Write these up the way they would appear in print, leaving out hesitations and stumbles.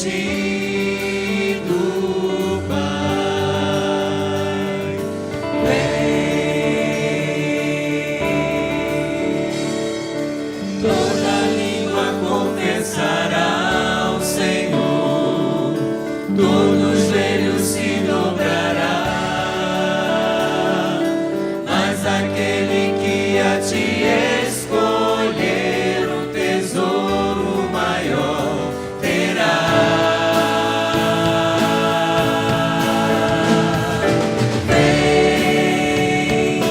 diante do Pai. Vem, toda língua confessará ao Senhor, todos os joelhos se dobrará, mas aquele que a ti escolher um tesouro maior terá. Vem,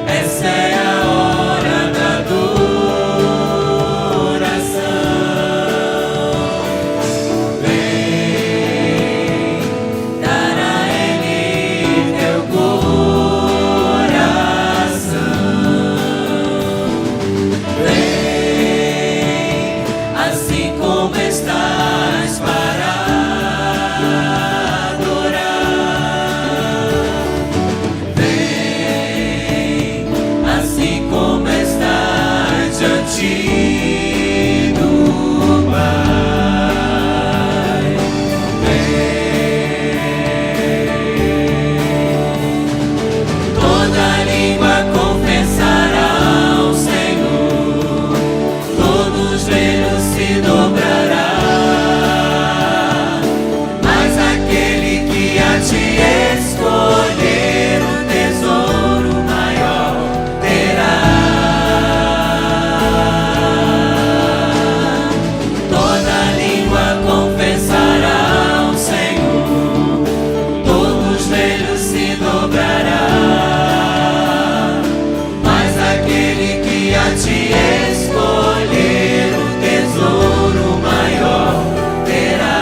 essa é a hora da adoração. Vem, dar a Ele teu coração. Vem, assim como estás para adorar. Vem, assim como estás diante do Pai. Vem, toda língua confessará ao Senhor, todos os joelhos se dobrará, mas aquele que a ti escolher um tesouro maior terá. Toda língua confessará ao Senhor, todos os joelhos se dobrará, mas aquele que a ti escolher um tesouro maior terá.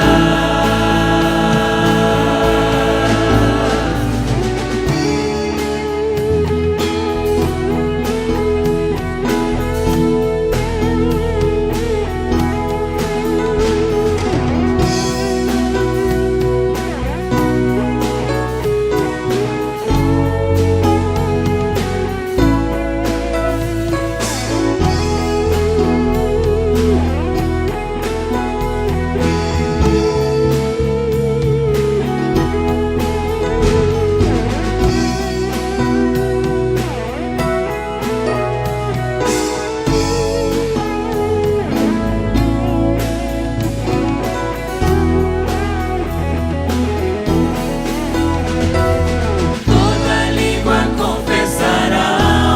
Toda língua confessará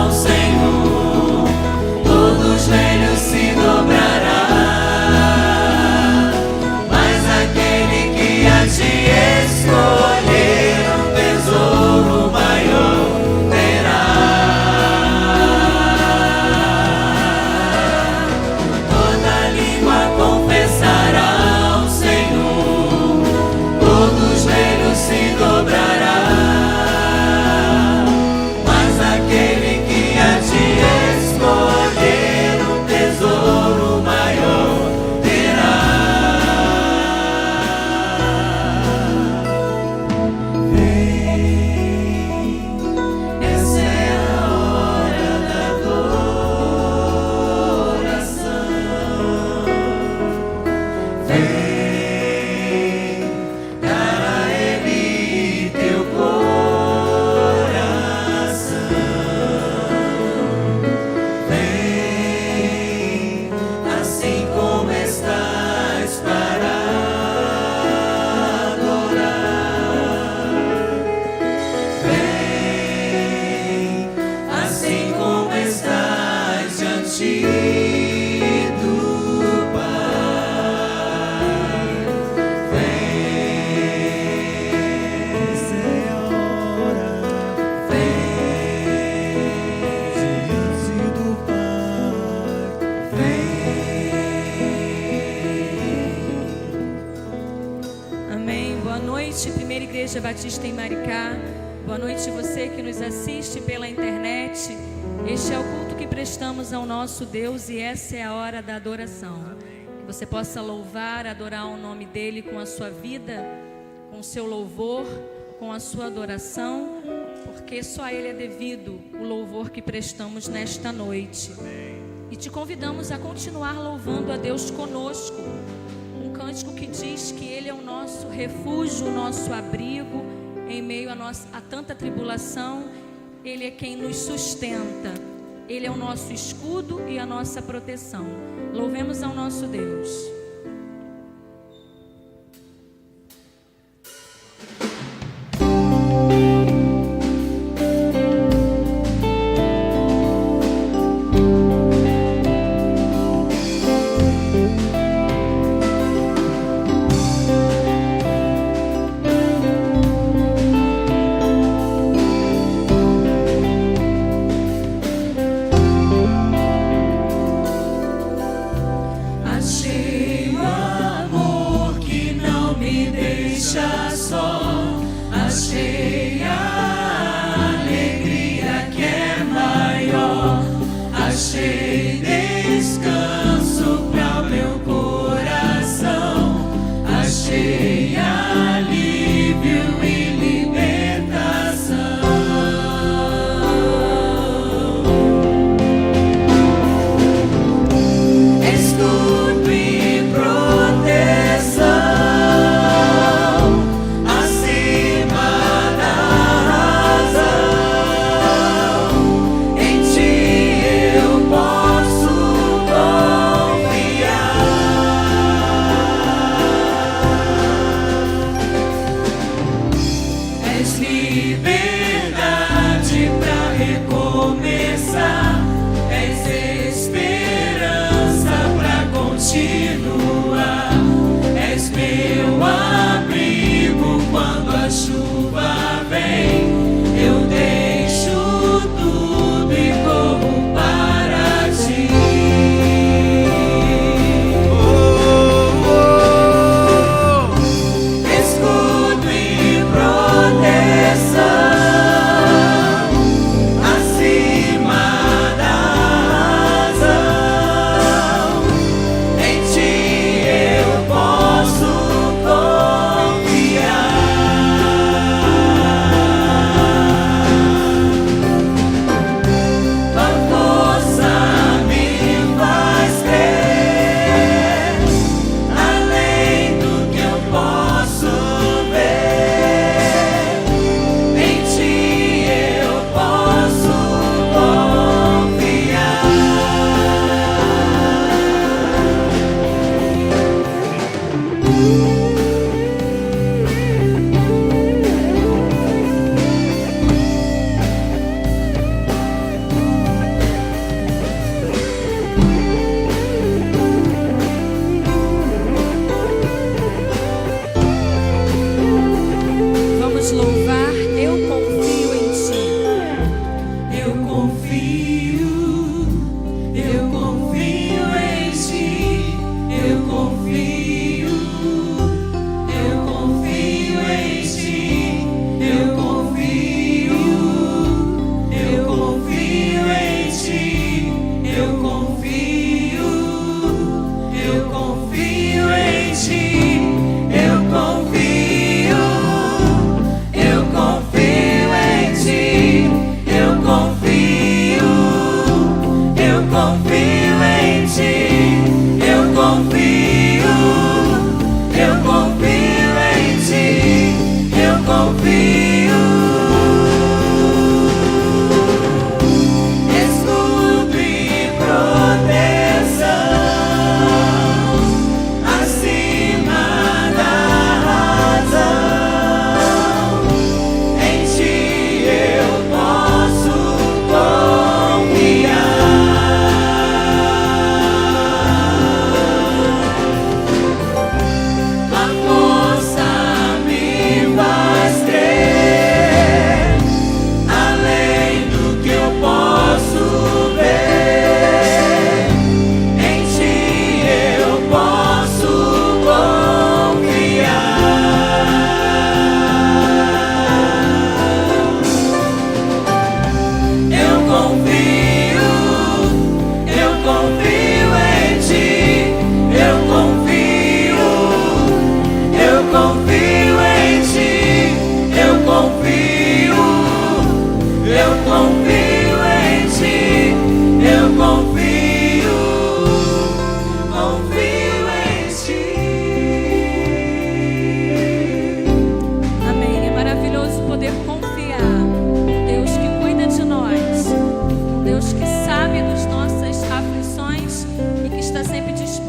ao Senhor, todos os joelhos se dobrará, mas aquele que a ti escolher um tesouro maior terá. Toda língua confessará ao Senhor, todos os joelhos se dobrará, mas aquele que a ti escolher um tesouro maior terá. Vem, essa é a hora da adoração. Vem, dar a Ele teu coração. Vem, assim como estás para adorar. Vem, assim como estás diante do Pai. Vem, essa é a hora. Vem, diante do Pai. Vem. Amém. Boa noite, Primeira Igreja Batista em Maricá. Boa noite você que nos assiste pela internet. Este é o culto que prestamos ao nosso Deus e essa é a hora da adoração. Que você possa louvar, adorar o nome dEle com a sua vida, com o seu louvor, com a sua adoração, porque só a Ele é devido o louvor que prestamos nesta noite. E te convidamos a continuar louvando a Deus conosco. Um cântico que diz que Ele é o nosso refúgio, o nosso abrigo em meio a tanta tribulação. Ele é quem nos sustenta. Ele é o nosso escudo e a nossa proteção. Louvemos ao nosso Deus. Achei o amor que não me deixa só. Achei a alegria que é maior. Achei descanso para o meu coração. Achei alívio e libertação. Escudo e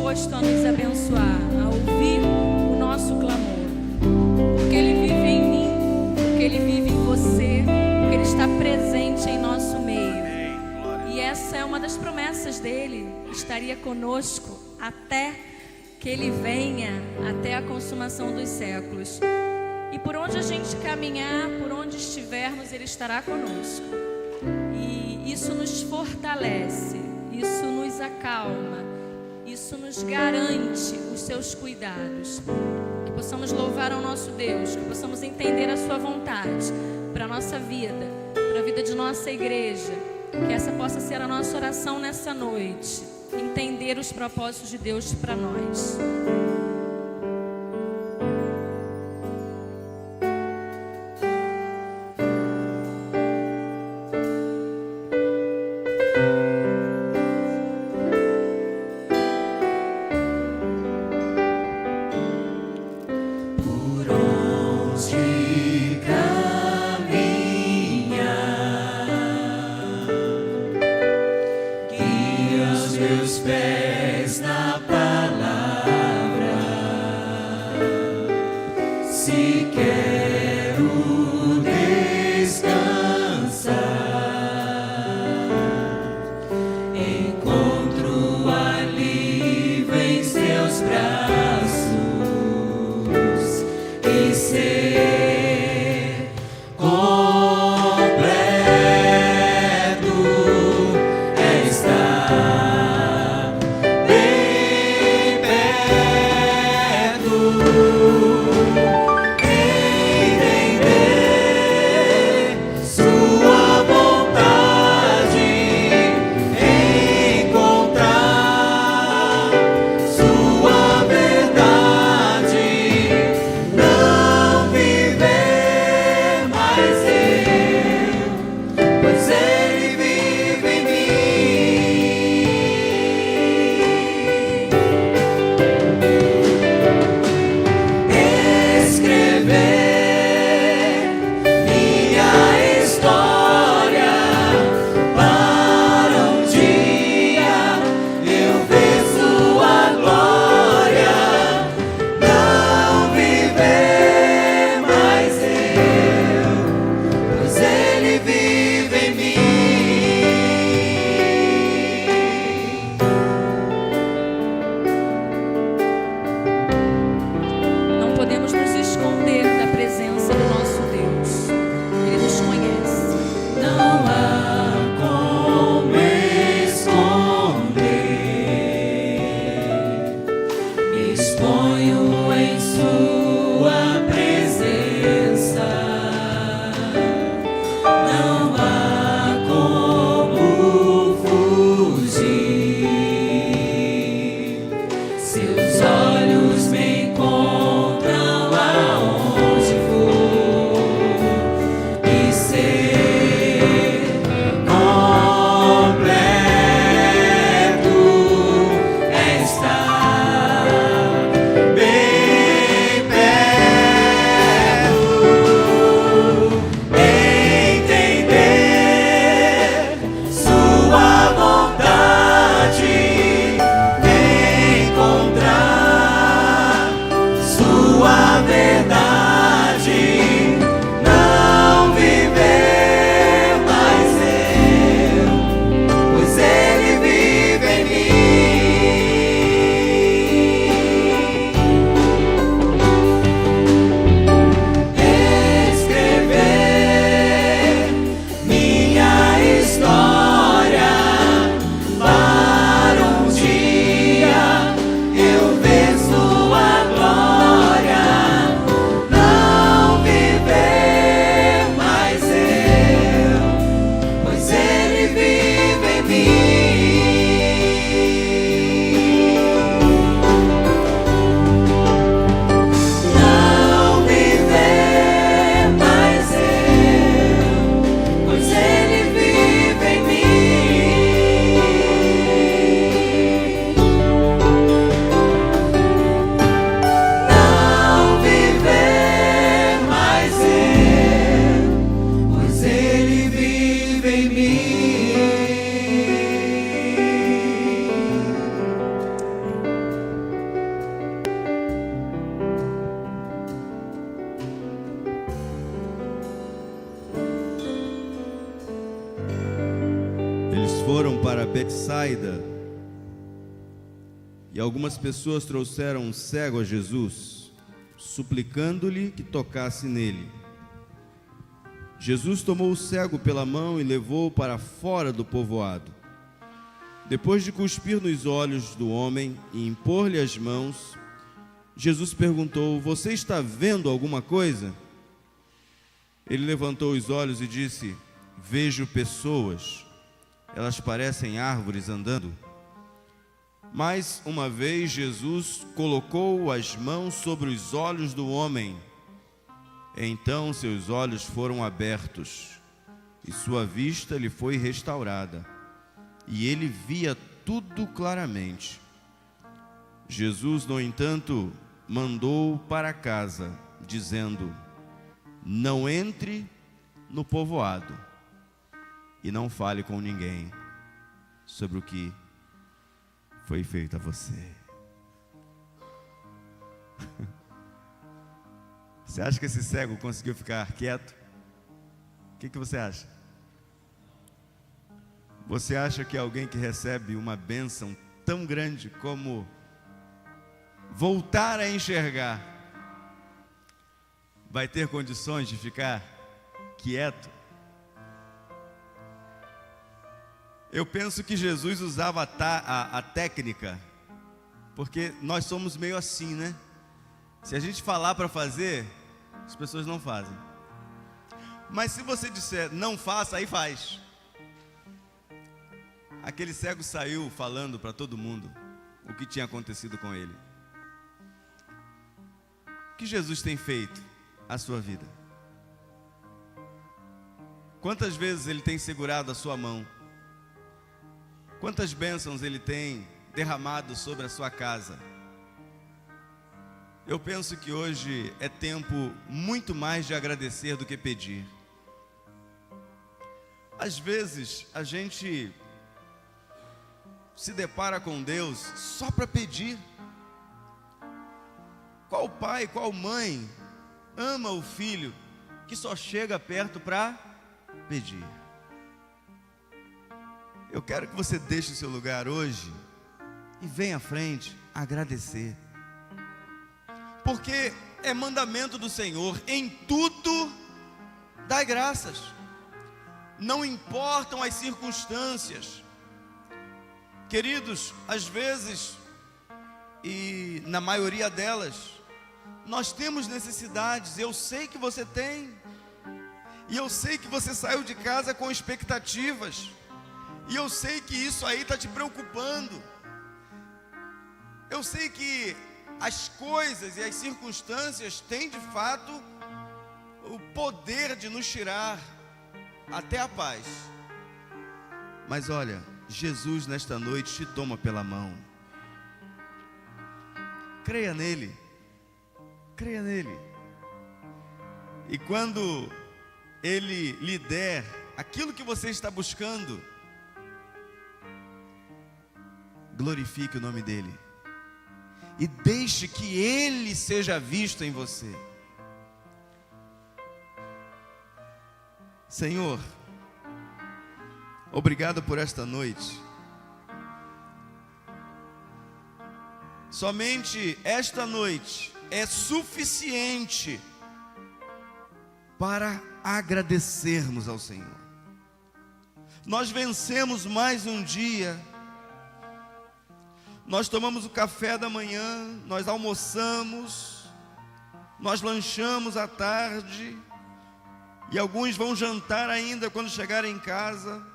disposto a nos abençoar, a ouvir o nosso clamor. Porque Ele vive em mim, porque Ele vive em você, porque Ele está presente em nosso meio. E essa é uma das promessas dEle, estaria conosco até que Ele venha, até a consumação dos séculos. E por onde a gente caminhar, por onde estivermos, Ele estará conosco. E isso nos fortalece, isso nos acalma, isso nos garante os seus cuidados. Que possamos louvar ao nosso Deus, que possamos entender a sua vontade para a nossa vida, para a vida de nossa igreja. Que essa possa ser a nossa oração nessa noite. Entender os propósitos de Deus para nós. Meus pés na palavra, se quero descansar, encontro alívio em seus braços e ser completo é estar bem foram para Betsaida e algumas pessoas trouxeram um cego a Jesus, suplicando-lhe que tocasse nele. Jesus tomou o cego pela mão e levou-o para fora do povoado. Depois de cuspir nos olhos do homem e impor-lhe as mãos, Jesus perguntou: você está vendo alguma coisa? Ele levantou os olhos e disse: vejo pessoas, elas parecem árvores andando. Mais uma vez Jesus colocou as mãos sobre os olhos do homem. Então seus olhos foram abertos e sua vista lhe foi restaurada, e ele via tudo claramente. Jesus, no entanto, mandou-o para casa, dizendo: não entre no povoado e não fale com ninguém sobre o que foi feito a você. Você acha que esse cego conseguiu ficar quieto? O que você acha? Você acha que alguém que recebe uma bênção tão grande como voltar a enxergar vai ter condições de ficar quieto? Eu penso que Jesus usava a técnica, porque nós somos meio assim, né? Se a gente falar para fazer, as pessoas não fazem. Mas se você disser não faça, aí faz. Aquele cego saiu falando para todo mundo o que tinha acontecido com ele. O que Jesus tem feito à sua vida? Quantas vezes Ele tem segurado a sua mão? Quantas bênçãos Ele tem derramado sobre a sua casa? Eu penso que hoje é tempo muito mais de agradecer do que pedir. Às vezes a gente se depara com Deus só para pedir. Qual pai, qual mãe ama o filho que só chega perto para pedir? Eu quero que você deixe o seu lugar hoje e venha à frente agradecer. Porque é mandamento do Senhor: em tudo dai graças. Não importam as circunstâncias. Queridos, às vezes, e na maioria delas, nós temos necessidades. Eu sei que você tem. E eu sei que você saiu de casa com expectativas. E eu sei que isso aí está te preocupando. Eu sei que as coisas e as circunstâncias têm de fato o poder de nos tirar até a paz. Mas olha, Jesus nesta noite te toma pela mão. Creia nele. Creia nele. E quando Ele lhe der aquilo que você está buscando, glorifique o nome dele. E deixe que Ele seja visto em você. Senhor, obrigado por esta noite. Somente esta noite é suficiente para agradecermos ao Senhor. Nós vencemos mais um dia. Nós tomamos o café da manhã, nós almoçamos, nós lanchamos à tarde, e alguns vão jantar ainda quando chegarem em casa,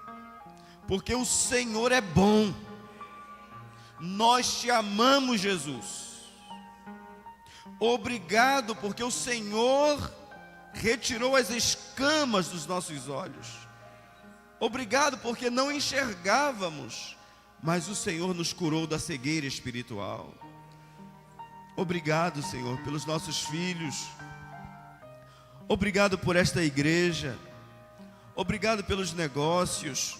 porque o Senhor é bom. Nós te amamos, Jesus. Obrigado, porque o Senhor retirou as escamas dos nossos olhos. Obrigado, porque não enxergávamos, mas o Senhor nos curou da cegueira espiritual. Obrigado, Senhor, pelos nossos filhos. Obrigado por esta igreja. Obrigado pelos negócios.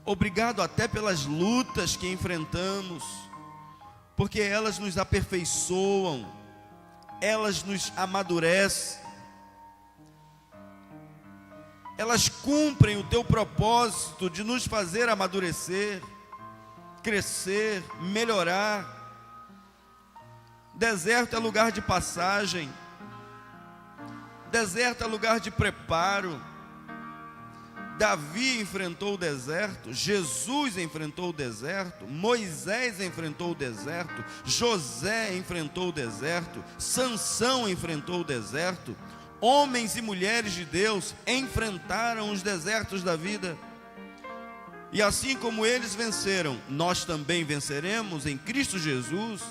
Obrigado até pelas lutas que enfrentamos, porque elas nos aperfeiçoam, elas nos amadurecem. elas cumprem o teu propósito de nos fazer amadurecer, crescer, melhorar. Deserto é lugar de passagem, deserto é lugar de preparo. Davi enfrentou o deserto, Jesus enfrentou o deserto, Moisés enfrentou o deserto, José enfrentou o deserto, Sansão enfrentou o deserto. Homens e mulheres de Deus enfrentaram os desertos da vida. E assim como eles venceram, nós também venceremos em Cristo Jesus.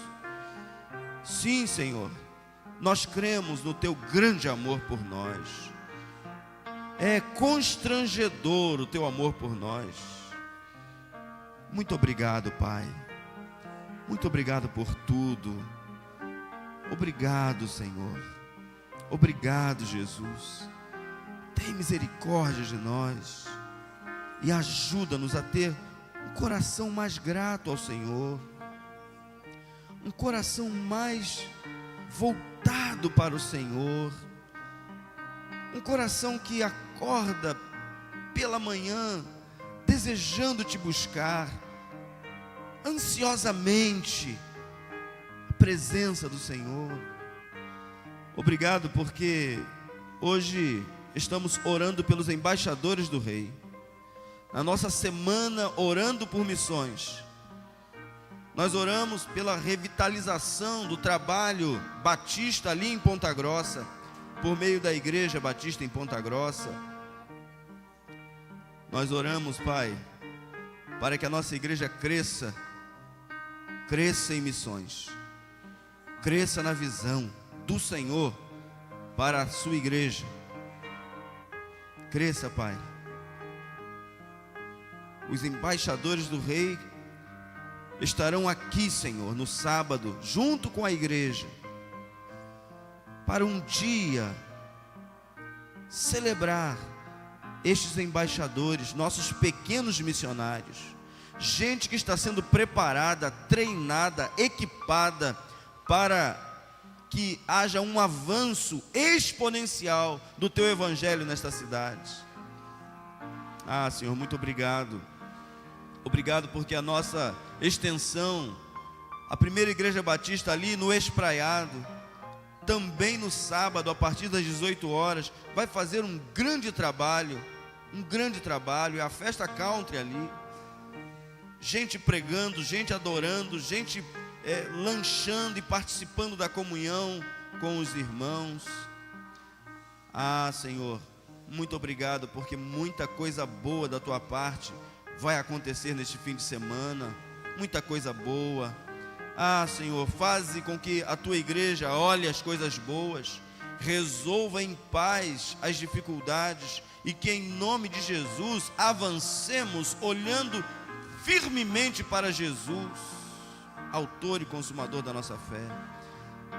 Sim, Senhor, nós cremos no teu grande amor por nós. É constrangedor o teu amor por nós. Muito obrigado, Pai. Muito obrigado por tudo. Obrigado, Senhor. Obrigado, Jesus. Tem misericórdia de nós e ajuda-nos a ter um coração mais grato ao Senhor, um coração mais voltado para o Senhor, um coração que acorda pela manhã desejando te buscar ansiosamente a presença do Senhor. Obrigado porque hoje estamos orando pelos embaixadores do Rei. Na nossa semana orando por missões, nós oramos pela revitalização do trabalho batista ali em Ponta Grossa, por meio da Igreja Batista em Ponta Grossa. Nós oramos, Pai, para que a nossa igreja cresça em missões, cresça na visão do Senhor para a sua igreja. Cresça, Pai. Os embaixadores do Rei estarão aqui, Senhor, no sábado, junto com a igreja, para um dia celebrar estes embaixadores, nossos pequenos missionários, gente que está sendo preparada, treinada, equipada para que haja um avanço exponencial do teu evangelho nesta cidade. Ah, Senhor, muito obrigado. Obrigado porque a nossa extensão, a primeira igreja batista ali no Espraiado, também no sábado, a partir das 18 horas, vai fazer um grande trabalho, é a festa country ali, gente pregando, gente adorando, gente lanchando e participando da comunhão com os irmãos. Ah, Senhor, muito obrigado, porque muita coisa boa da tua parte vai acontecer neste fim de semana, muita coisa boa. Ah, Senhor, faze com que a tua igreja olhe as coisas boas, resolva em paz as dificuldades e que em nome de Jesus avancemos olhando firmemente para Jesus, autor e consumador da nossa fé.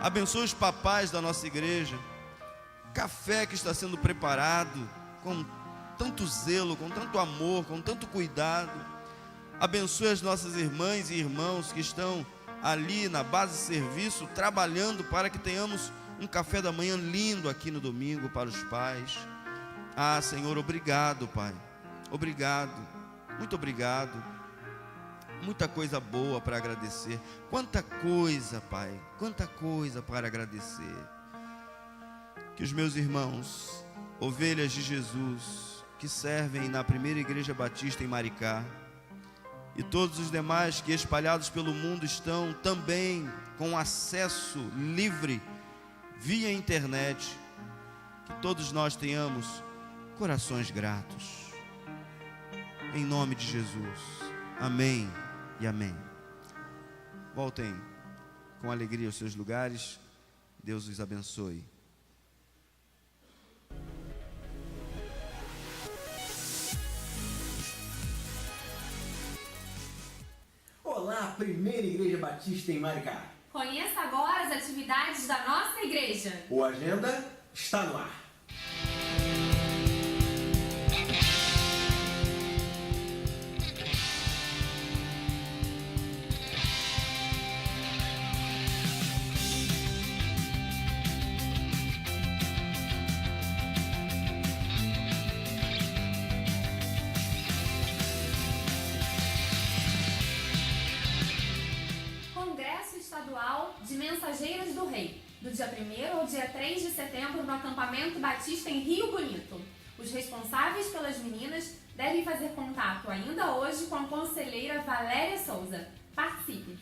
Abençoe os papais da nossa igreja, café que está sendo preparado com tanto zelo, com tanto amor, com tanto cuidado. Abençoe as nossas irmãs e irmãos que estão ali na base de serviço, trabalhando para que tenhamos um café da manhã lindo aqui no domingo para os pais. Ah, Senhor, obrigado, Pai. Obrigado, muito obrigado. Muita coisa boa para agradecer. Quanta coisa, Pai, quanta coisa para agradecer. Que os meus irmãos, ovelhas de Jesus, que servem na primeira igreja batista em Maricá, e todos os demais que espalhados pelo mundo estão também com acesso livre via internet, que todos nós tenhamos corações gratos, em nome de Jesus. Amém e amém. Voltem com alegria aos seus lugares. Deus os abençoe. Olá, Primeira Igreja Batista em Maricá. Conheça agora as atividades da nossa igreja. O Agenda está no ar. Congresso Estadual de Mensageiras do Rei, do dia 1º ao dia 3 de setembro no acampamento Batista em Rio Bonito. Os responsáveis pelas meninas devem fazer contato ainda hoje com a conselheira Valéria Souza. Participe!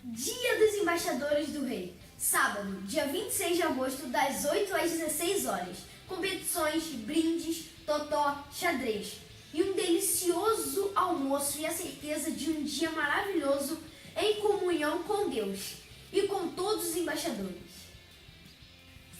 Dia dos Embaixadores do Rei, sábado, dia 26 de agosto, das 8 às 16 horas. Competições, brindes, totó, xadrez. E um delicioso almoço e a certeza de um dia maravilhoso em comunhão com Deus e com todos os embaixadores.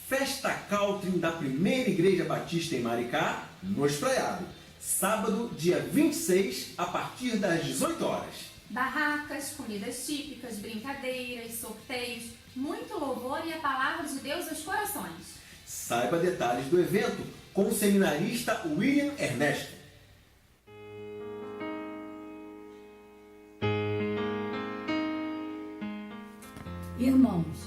Festa Caltrim da Primeira Igreja Batista em Maricá, no Espraiado. Sábado, dia 26, a partir das 18 horas. Barracas, comidas típicas, brincadeiras, sorteios, muito louvor e a palavra de Deus aos corações. Saiba detalhes do evento com o seminarista William Ernesto. Irmãos,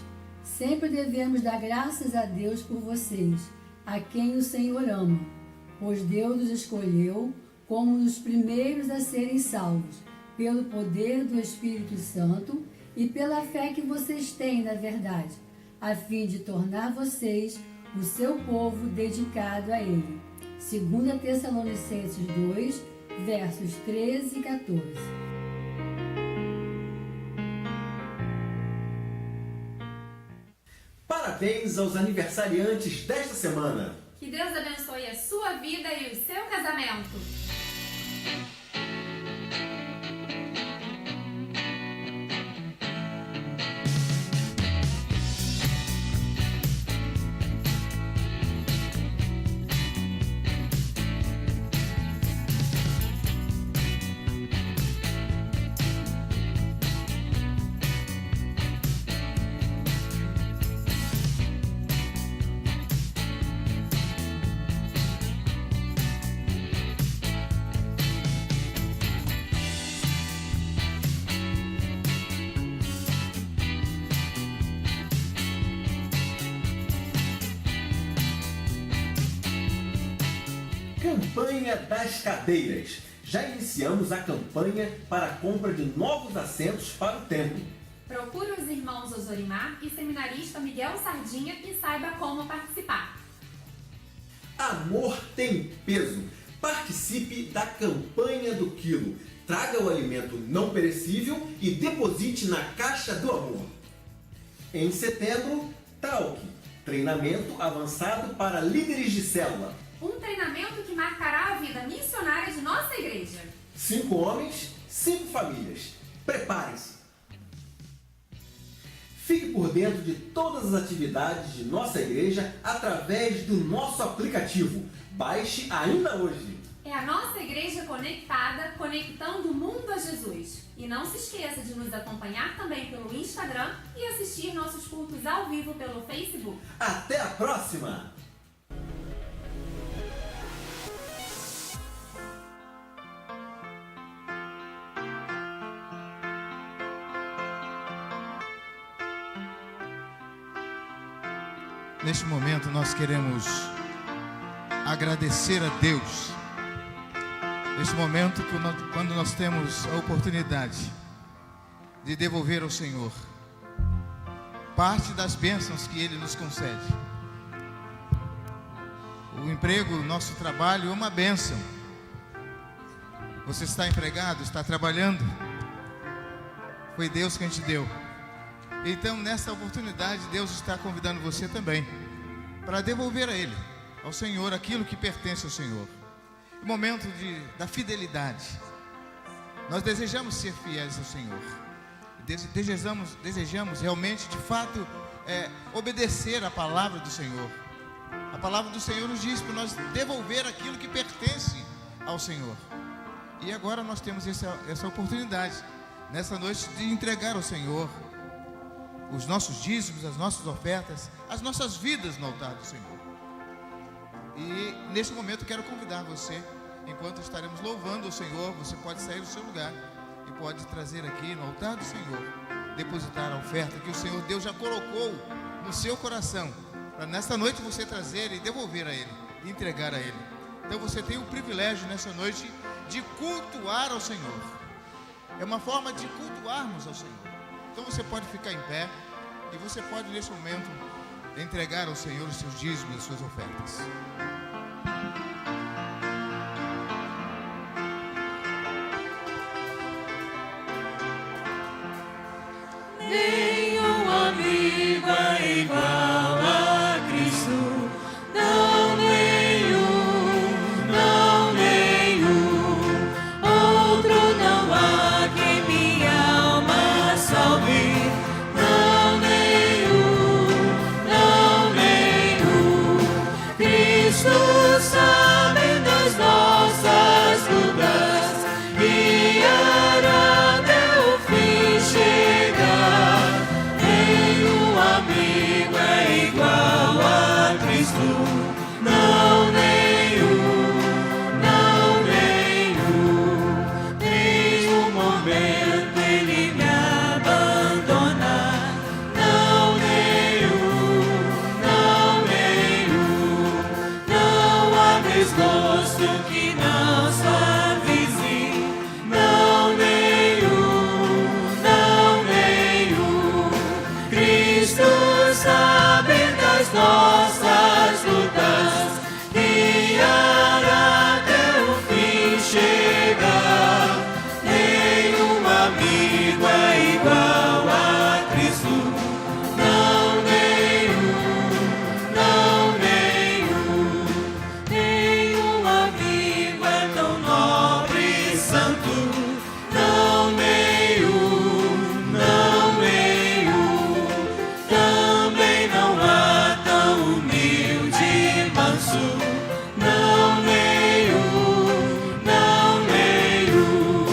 sempre devemos dar graças a Deus por vocês, a quem o Senhor ama, pois Deus os escolheu como os primeiros a serem salvos, pelo poder do Espírito Santo e pela fé que vocês têm na verdade, a fim de tornar vocês o seu povo dedicado a Ele. 2 Tessalonicenses 2, versos 13 e 14. Parabéns aos aniversariantes desta semana. Que Deus abençoe a sua vida e o seu casamento. Campanha das cadeiras. Já iniciamos a campanha para a compra de novos assentos para o templo. Procure os irmãos Ozorimar e seminarista Miguel Sardinha e saiba como participar. Amor tem peso. Participe da campanha do quilo. Traga o alimento não perecível e deposite na Caixa do Amor. Em setembro, Talk, treinamento avançado para líderes de célula. Um treinamento que marcará a vida missionária de nossa igreja. 5 homens, 5 famílias. Prepare-se! Fique por dentro de todas as atividades de nossa igreja através do nosso aplicativo. Baixe ainda hoje. É a nossa igreja conectada, conectando o mundo a Jesus. E não se esqueça de nos acompanhar também pelo Instagram e assistir nossos cultos ao vivo pelo Facebook. Até a próxima! Neste momento nós queremos agradecer a Deus. Neste momento, quando nós temos a oportunidade de devolver ao Senhor parte das bênçãos que Ele nos concede. O emprego, o nosso trabalho é uma bênção. Você está empregado, está trabalhando. Foi Deus quem te deu. Então, nessa oportunidade, Deus está convidando você também para devolver a Ele, ao Senhor, aquilo que pertence ao Senhor. O momento da fidelidade. Nós desejamos ser fiéis ao Senhor. Desejamos realmente, de fato, obedecer a palavra do Senhor. A palavra do Senhor nos diz para nós devolver aquilo que pertence ao Senhor. E agora nós temos essa oportunidade, nessa noite, de entregar ao Senhor os nossos dízimos, as nossas ofertas, as nossas vidas no altar do Senhor. E nesse momento eu quero convidar você, enquanto estaremos louvando o Senhor, você pode sair do seu lugar e pode trazer aqui no altar do Senhor, depositar a oferta que o Senhor Deus já colocou no seu coração, para nesta noite você trazer e devolver a Ele, entregar a Ele. Então você tem o privilégio nessa noite de cultuar ao Senhor. É uma forma de cultuarmos ao Senhor. você pode ficar em pé e você pode, nesse momento, entregar ao Senhor os seus dízimos e as suas ofertas. Nenhum amigo é igual a Cristo, não nenhum, não nenhum. Outro não há quem minha alma salve, não nenhum, não nenhum. Cristo sabe das nossas lutas, guiará até o fim chegar. Nenhum amigo é igual a Cristo, não nenhum, não nenhum. Nenhum momento ele me abandona, não nenhum, não nenhum. Não há desgosto que não suavize, não nenhum, não nenhum. Cristo sabe das nossas lutas, guiará até o fim chegar. Nenhum amigo é igual a Cristo, não nenhum, não nenhum. Nenhum amigo é tão nobre e santo, não nenhum, não nenhum. Também não há tão humilde e manso, não nenhum, não nenhum.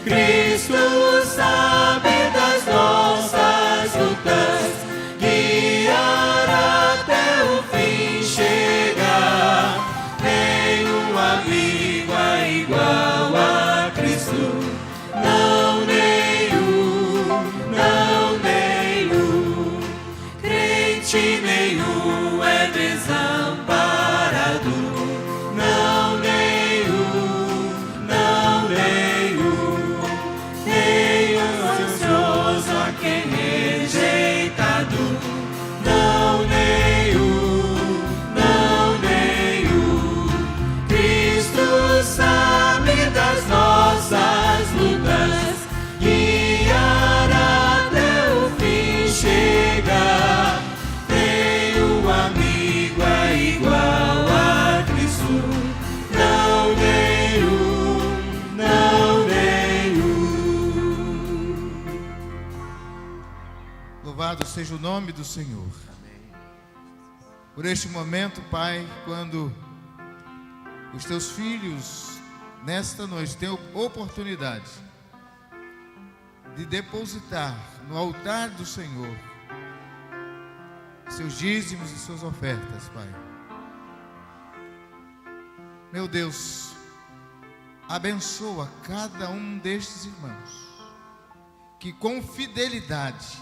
Cristo sabe das nossas lutas, guiará até o fim chegar. Nenhum amigo é igual a Cristo, não nenhum, não nenhum. Crente nenhum é desamparado, não nenhum, não nenhum. Nenhum ansioso a quem rejeitado, não nenhum, não nenhum. Cristo sabe das nossas lutas, guiará até o fim chegar. Nenhum amigo é igual a Cristo, não nenhum, não nenhum. Louvado seja o nome do Senhor. Por este momento, Pai, quando os teus filhos, nesta noite, têm oportunidade de depositar no altar do Senhor seus dízimos e suas ofertas, Pai. Meu Deus, abençoa cada um destes irmãos que com fidelidade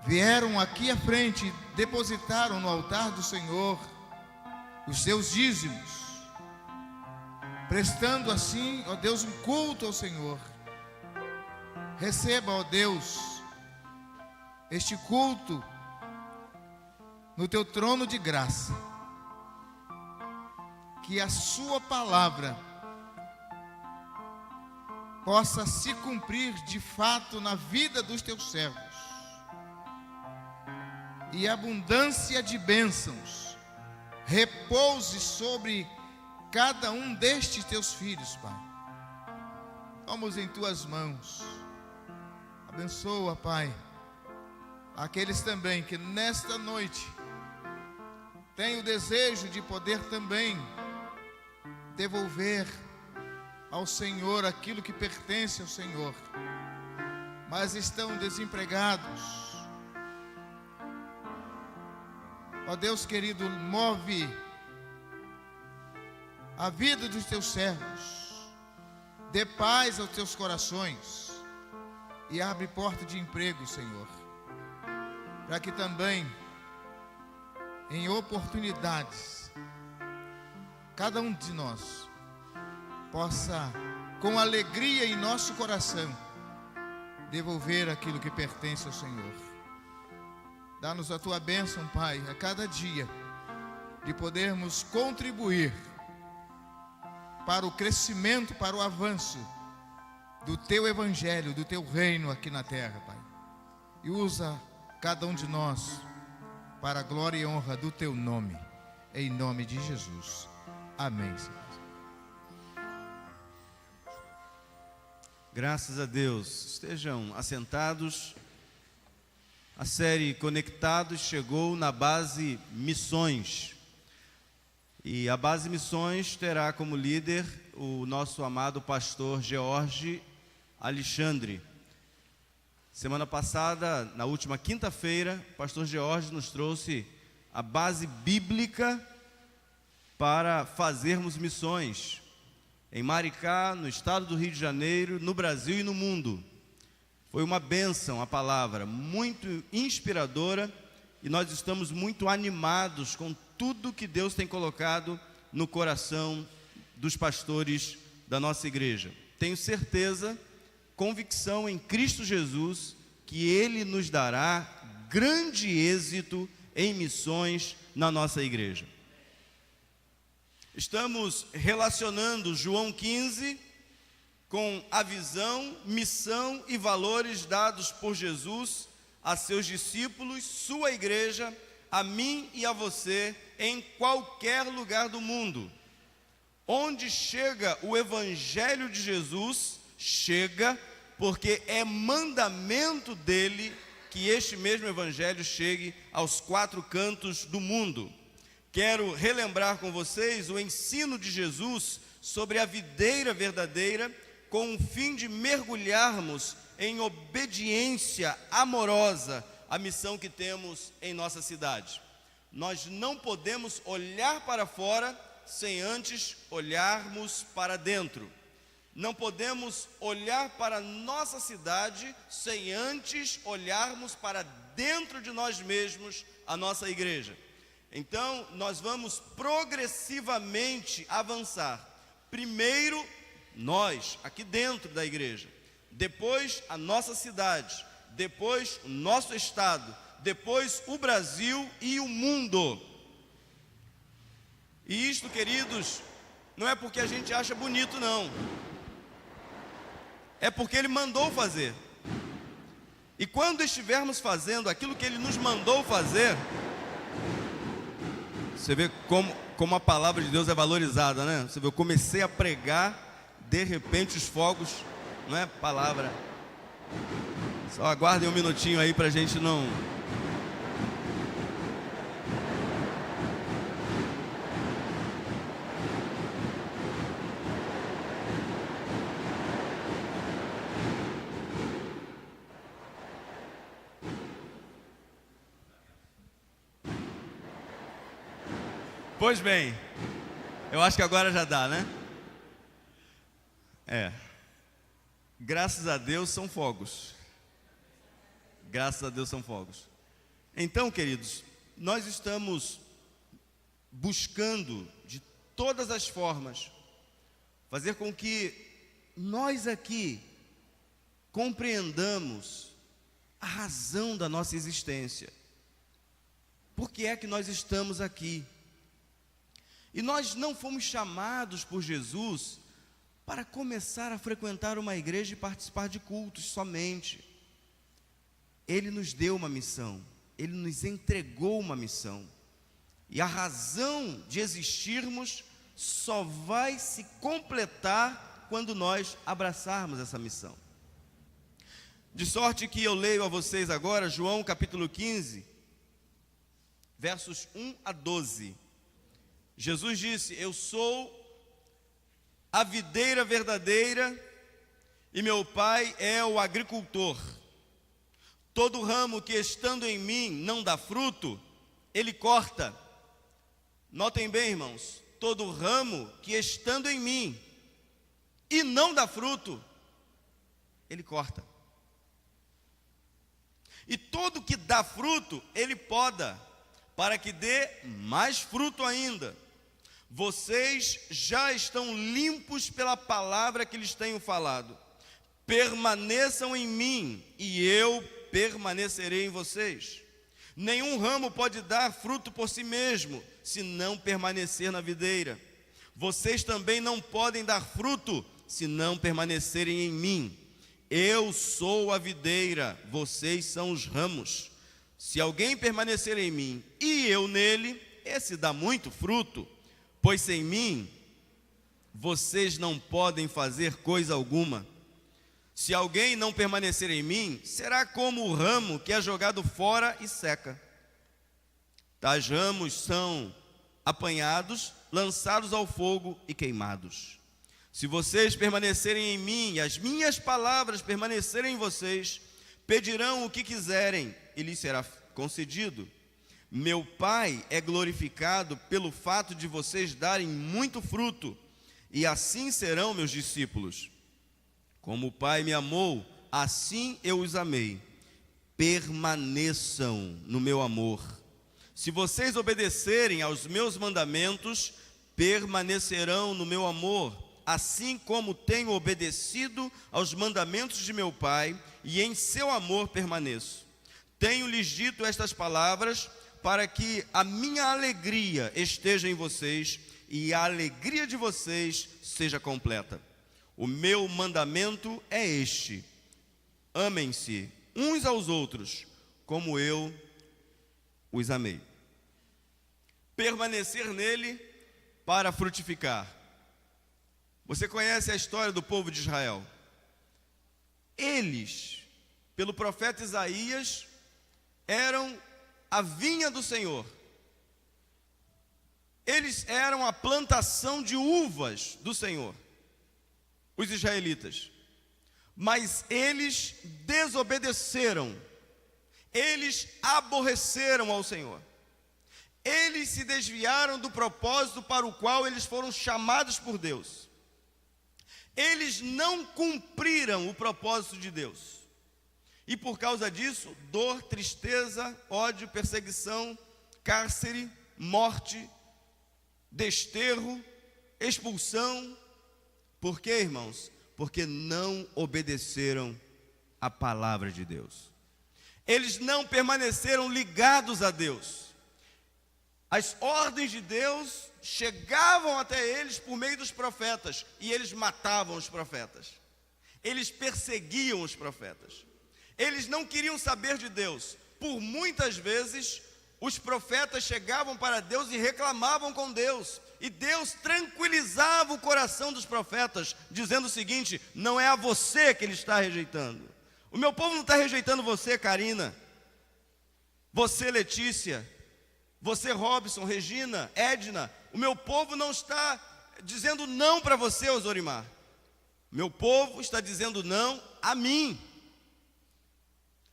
vieram aqui à frente e depositaram no altar do Senhor os seus dízimos, prestando assim, ó Deus, um culto ao Senhor. Receba, ó Deus, este culto no teu trono de graça, que a sua palavra possa se cumprir de fato na vida dos teus servos, e abundância de bênçãos repouse sobre cada um destes teus filhos, Pai. Vamos em tuas mãos. Abençoa, Pai, aqueles também que nesta noite têm o desejo de poder também devolver ao Senhor aquilo que pertence ao Senhor, mas estão desempregados. Ó Deus querido, move a vida dos teus servos, dê paz aos teus corações e abre porta de emprego, Senhor, para que também em oportunidades cada um de nós possa, com alegria em nosso coração, devolver aquilo que pertence ao Senhor. Dá-nos a tua bênção, Pai, a cada dia, de podermos contribuir para o crescimento, para o avanço do teu evangelho, do teu reino aqui na terra, Pai. E usa cada um de nós para a glória e honra do teu nome, em nome de Jesus. Amém, Senhor. Graças a Deus. Estejam assentados. A série Conectados chegou na base Missões. E a base Missões terá como líder o nosso amado pastor George Alexandre. Semana passada, na última quinta-feira, o pastor George nos trouxe a base bíblica para fazermos missões em Maricá, no estado do Rio de Janeiro, no Brasil e no mundo. Foi uma bênção a palavra, muito inspiradora, e nós estamos muito animados com tudo que Deus tem colocado no coração dos pastores da nossa igreja. Tenho certeza, convicção em Cristo Jesus, que Ele nos dará grande êxito em missões na nossa igreja. Estamos relacionando João 15 com a visão, missão e valores dados por Jesus a seus discípulos, sua igreja, a mim e a você, em qualquer lugar do mundo. Onde chega o evangelho de Jesus, chega porque é mandamento dele que este mesmo evangelho chegue aos quatro cantos do mundo. Quero relembrar com vocês o ensino de Jesus sobre a videira verdadeira, com o fim de mergulharmos em obediência amorosa à missão que temos em nossa cidade. Nós não podemos olhar para fora sem antes olharmos para dentro. Não podemos olhar para nossa cidade sem antes olharmos para dentro de nós mesmos, a nossa igreja. Então, nós vamos progressivamente avançar. Primeiro, nós, aqui dentro da igreja. Depois, a nossa cidade. Depois, o nosso estado. Depois, o Brasil e o mundo. E isto, queridos, não é porque a gente acha bonito, não. É porque Ele mandou fazer. E quando estivermos fazendo aquilo que Ele nos mandou fazer, você vê como a palavra de Deus é valorizada, né? Você vê, eu comecei a pregar, de repente os fogos, não é palavra. Só aguardem um minutinho aí para a gente não... Pois bem, eu acho que agora já dá, né? Graças a Deus são fogos. Graças a Deus são fogos. Então, queridos, nós estamos buscando de todas as formas fazer com que nós aqui compreendamos a razão da nossa existência. Por que é que nós estamos aqui? E nós não fomos chamados por Jesus para começar a frequentar uma igreja e participar de cultos somente. Ele nos deu uma missão, Ele nos entregou uma missão. E a razão de existirmos só vai se completar quando nós abraçarmos essa missão. De sorte que eu leio a vocês agora João capítulo 15, versos 1 a 12. Jesus disse: eu sou a videira verdadeira e meu Pai é o agricultor. Todo ramo que estando em mim não dá fruto, Ele corta. Notem bem, irmãos, todo ramo que estando em mim e não dá fruto, Ele corta. E todo que dá fruto, Ele poda, para que dê mais fruto ainda. Vocês já estão limpos pela palavra que lhes tenho falado. Permaneçam em mim e eu permanecerei em vocês. Nenhum ramo pode dar fruto por si mesmo, se não permanecer na videira. Vocês também não podem dar fruto, se não permanecerem em mim. Eu sou a videira, vocês são os ramos. Se alguém permanecer em mim e eu nele, esse dá muito fruto, pois sem mim vocês não podem fazer coisa alguma. Se alguém não permanecer em mim, será como o ramo que é jogado fora e seca. Tais ramos são apanhados, lançados ao fogo e queimados. Se vocês permanecerem em mim e as minhas palavras permanecerem em vocês, pedirão o que quiserem e lhes será concedido. Meu Pai é glorificado pelo fato de vocês darem muito fruto, e assim serão meus discípulos. Como o Pai me amou, assim eu os amei. Permaneçam no meu amor. Se vocês obedecerem aos meus mandamentos, permanecerão no meu amor, assim como tenho obedecido aos mandamentos de meu Pai, e em seu amor permaneço. Tenho-lhes dito estas palavras para que a minha alegria esteja em vocês e a alegria de vocês seja completa. O meu mandamento é este: amem-se uns aos outros, como eu os amei. Permanecer nele para frutificar. Você conhece a história do povo de Israel? Eles, pelo profeta Isaías, eram a vinha do Senhor. Eles eram a plantação de uvas do Senhor, os israelitas. Mas eles desobedeceram, eles aborreceram ao Senhor. Eles se desviaram do propósito para o qual eles foram chamados por Deus. Eles não cumpriram o propósito de Deus. E por causa disso, dor, tristeza, ódio, perseguição, cárcere, morte, desterro, expulsão. Por quê, irmãos? Porque não obedeceram a palavra de Deus. Eles não permaneceram ligados a Deus. As ordens de Deus chegavam até eles por meio dos profetas, e eles matavam os profetas. Eles perseguiam os profetas. Eles não queriam saber de Deus. Por muitas vezes, os profetas chegavam para Deus e reclamavam com Deus. E Deus tranquilizava o coração dos profetas, dizendo o seguinte: não é a você que ele está rejeitando. O meu povo não está rejeitando você, Karina, você, Letícia, você, Robson, Regina, Edna. O meu povo não está dizendo não para você, Osorimar. Meu povo está dizendo não a mim.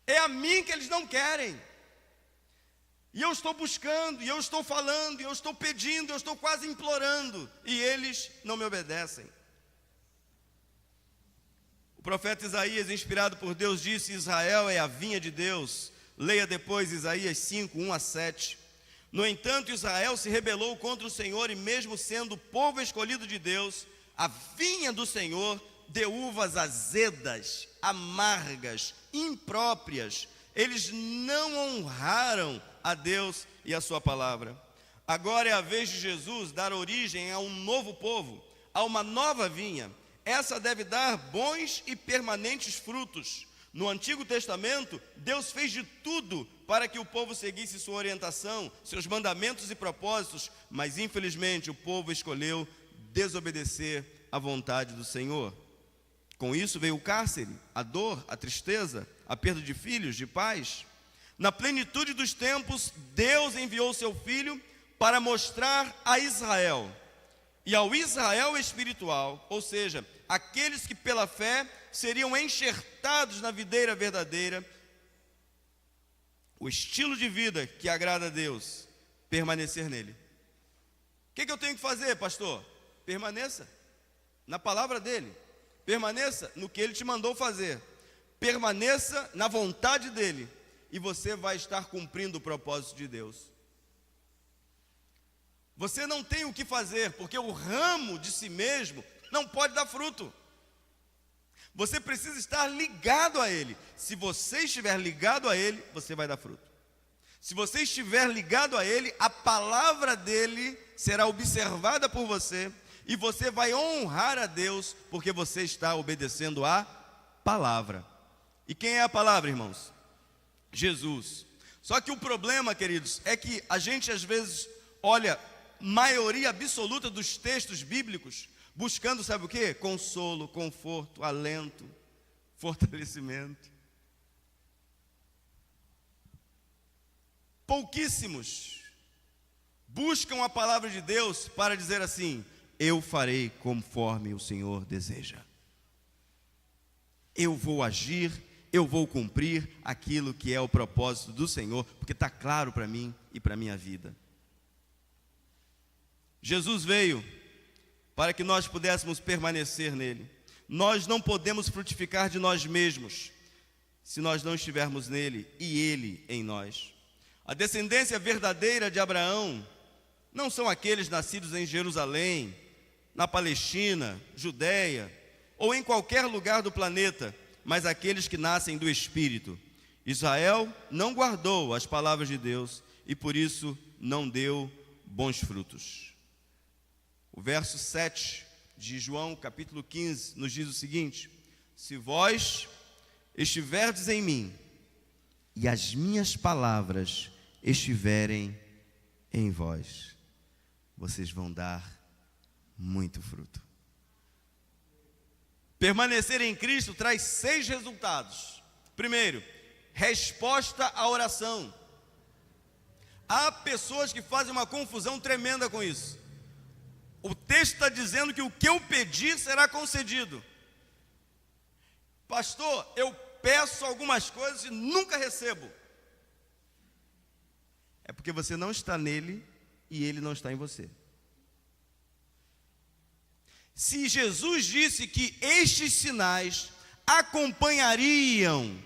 É a mim que eles não querem. E eu estou buscando, e eu estou falando, e eu estou pedindo, eu estou quase implorando, e eles não me obedecem. O profeta Isaías, inspirado por Deus, disse: Israel é a vinha de Deus. Leia depois Isaías 5, 1 a 7. No entanto, Israel se rebelou contra o Senhor, e mesmo sendo o povo escolhido de Deus, a vinha do Senhor deu uvas azedas, amargas, impróprias. Eles não honraram a Deus e a sua palavra. Agora é a vez de Jesus dar origem a um novo povo, a uma nova vinha. Essa deve dar bons e permanentes frutos. No Antigo Testamento, Deus fez de tudo para que o povo seguisse sua orientação, seus mandamentos e propósitos, mas infelizmente o povo escolheu desobedecer à vontade do Senhor. Com isso veio o cárcere, a dor, a tristeza, a perda de filhos, de pais. Na plenitude dos tempos, Deus enviou seu Filho para mostrar a Israel e ao Israel espiritual, ou seja, aqueles que pela fé seriam enxertados na videira verdadeira, o estilo de vida que agrada a Deus, permanecer nele. O que eu tenho que fazer, pastor? Permaneça na palavra dele, permaneça no que ele te mandou fazer, permaneça na vontade dele, e você vai estar cumprindo o propósito de Deus. Você não tem o que fazer, porque o ramo de si mesmo não pode dar fruto. Você precisa estar ligado a Ele. Se você estiver ligado a Ele, você vai dar fruto. Se você estiver ligado a Ele, a palavra dEle será observada por você e você vai honrar a Deus porque você está obedecendo a palavra. E quem é a palavra, irmãos? Jesus. Só que o problema, queridos, é que a gente às vezes olha maioria absoluta dos textos bíblicos buscando, sabe o quê? Consolo, conforto, alento, fortalecimento. Pouquíssimos buscam a palavra de Deus para dizer assim: eu farei conforme o Senhor deseja. Eu vou agir, eu vou cumprir aquilo que é o propósito do Senhor, porque está claro para mim e para a minha vida. Jesus veio para que nós pudéssemos permanecer nele. Nós não podemos frutificar de nós mesmos se nós não estivermos nele e ele em nós. A descendência verdadeira de Abraão não são aqueles nascidos em Jerusalém, na Palestina, Judeia ou em qualquer lugar do planeta, mas aqueles que nascem do Espírito. Israel não guardou as palavras de Deus e por isso não deu bons frutos. O verso 7 de João, capítulo 15, nos diz o seguinte: se vós estiverdes em mim e as minhas palavras estiverem em vós, vocês vão dar muito fruto. Permanecer em Cristo traz 6 resultados. Primeiro, resposta à oração. Há pessoas que fazem uma confusão tremenda com isso. O texto está dizendo que o que eu pedir será concedido. Pastor, eu peço algumas coisas e nunca recebo. É porque você não está nele e ele não está em você. Se Jesus disse que estes sinais acompanhariam,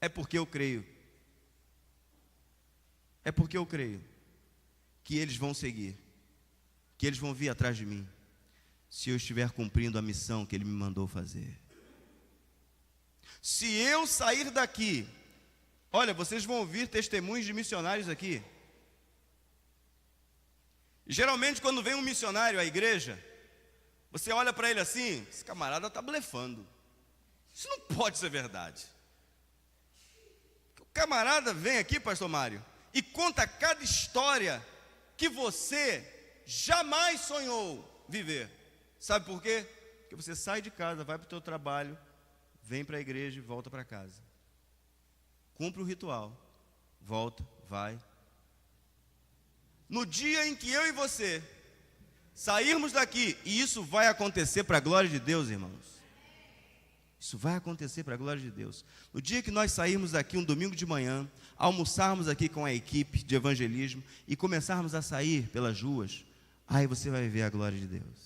é porque eu creio. É porque eu creio que eles vão seguir, que eles vão vir atrás de mim, se eu estiver cumprindo a missão que Ele me mandou fazer. Se eu sair daqui, olha, vocês vão ouvir testemunhos de missionários aqui. E geralmente quando vem um missionário à igreja, você olha para ele assim: esse camarada está blefando. Isso não pode ser verdade. O camarada vem aqui, pastor Mário, e conta cada história que você jamais sonhou viver. Sabe por quê? Porque você sai de casa, vai para o teu trabalho, vem para a igreja e volta para casa. Cumpre o ritual, volta, vai. No dia em que eu e você sairmos daqui, e isso vai acontecer para a glória de Deus, irmãos. Isso vai acontecer para a glória de Deus. No dia que nós sairmos daqui um domingo de manhã, almoçarmos aqui com a equipe de evangelismo e começarmos a sair pelas ruas, aí você vai ver a glória de Deus.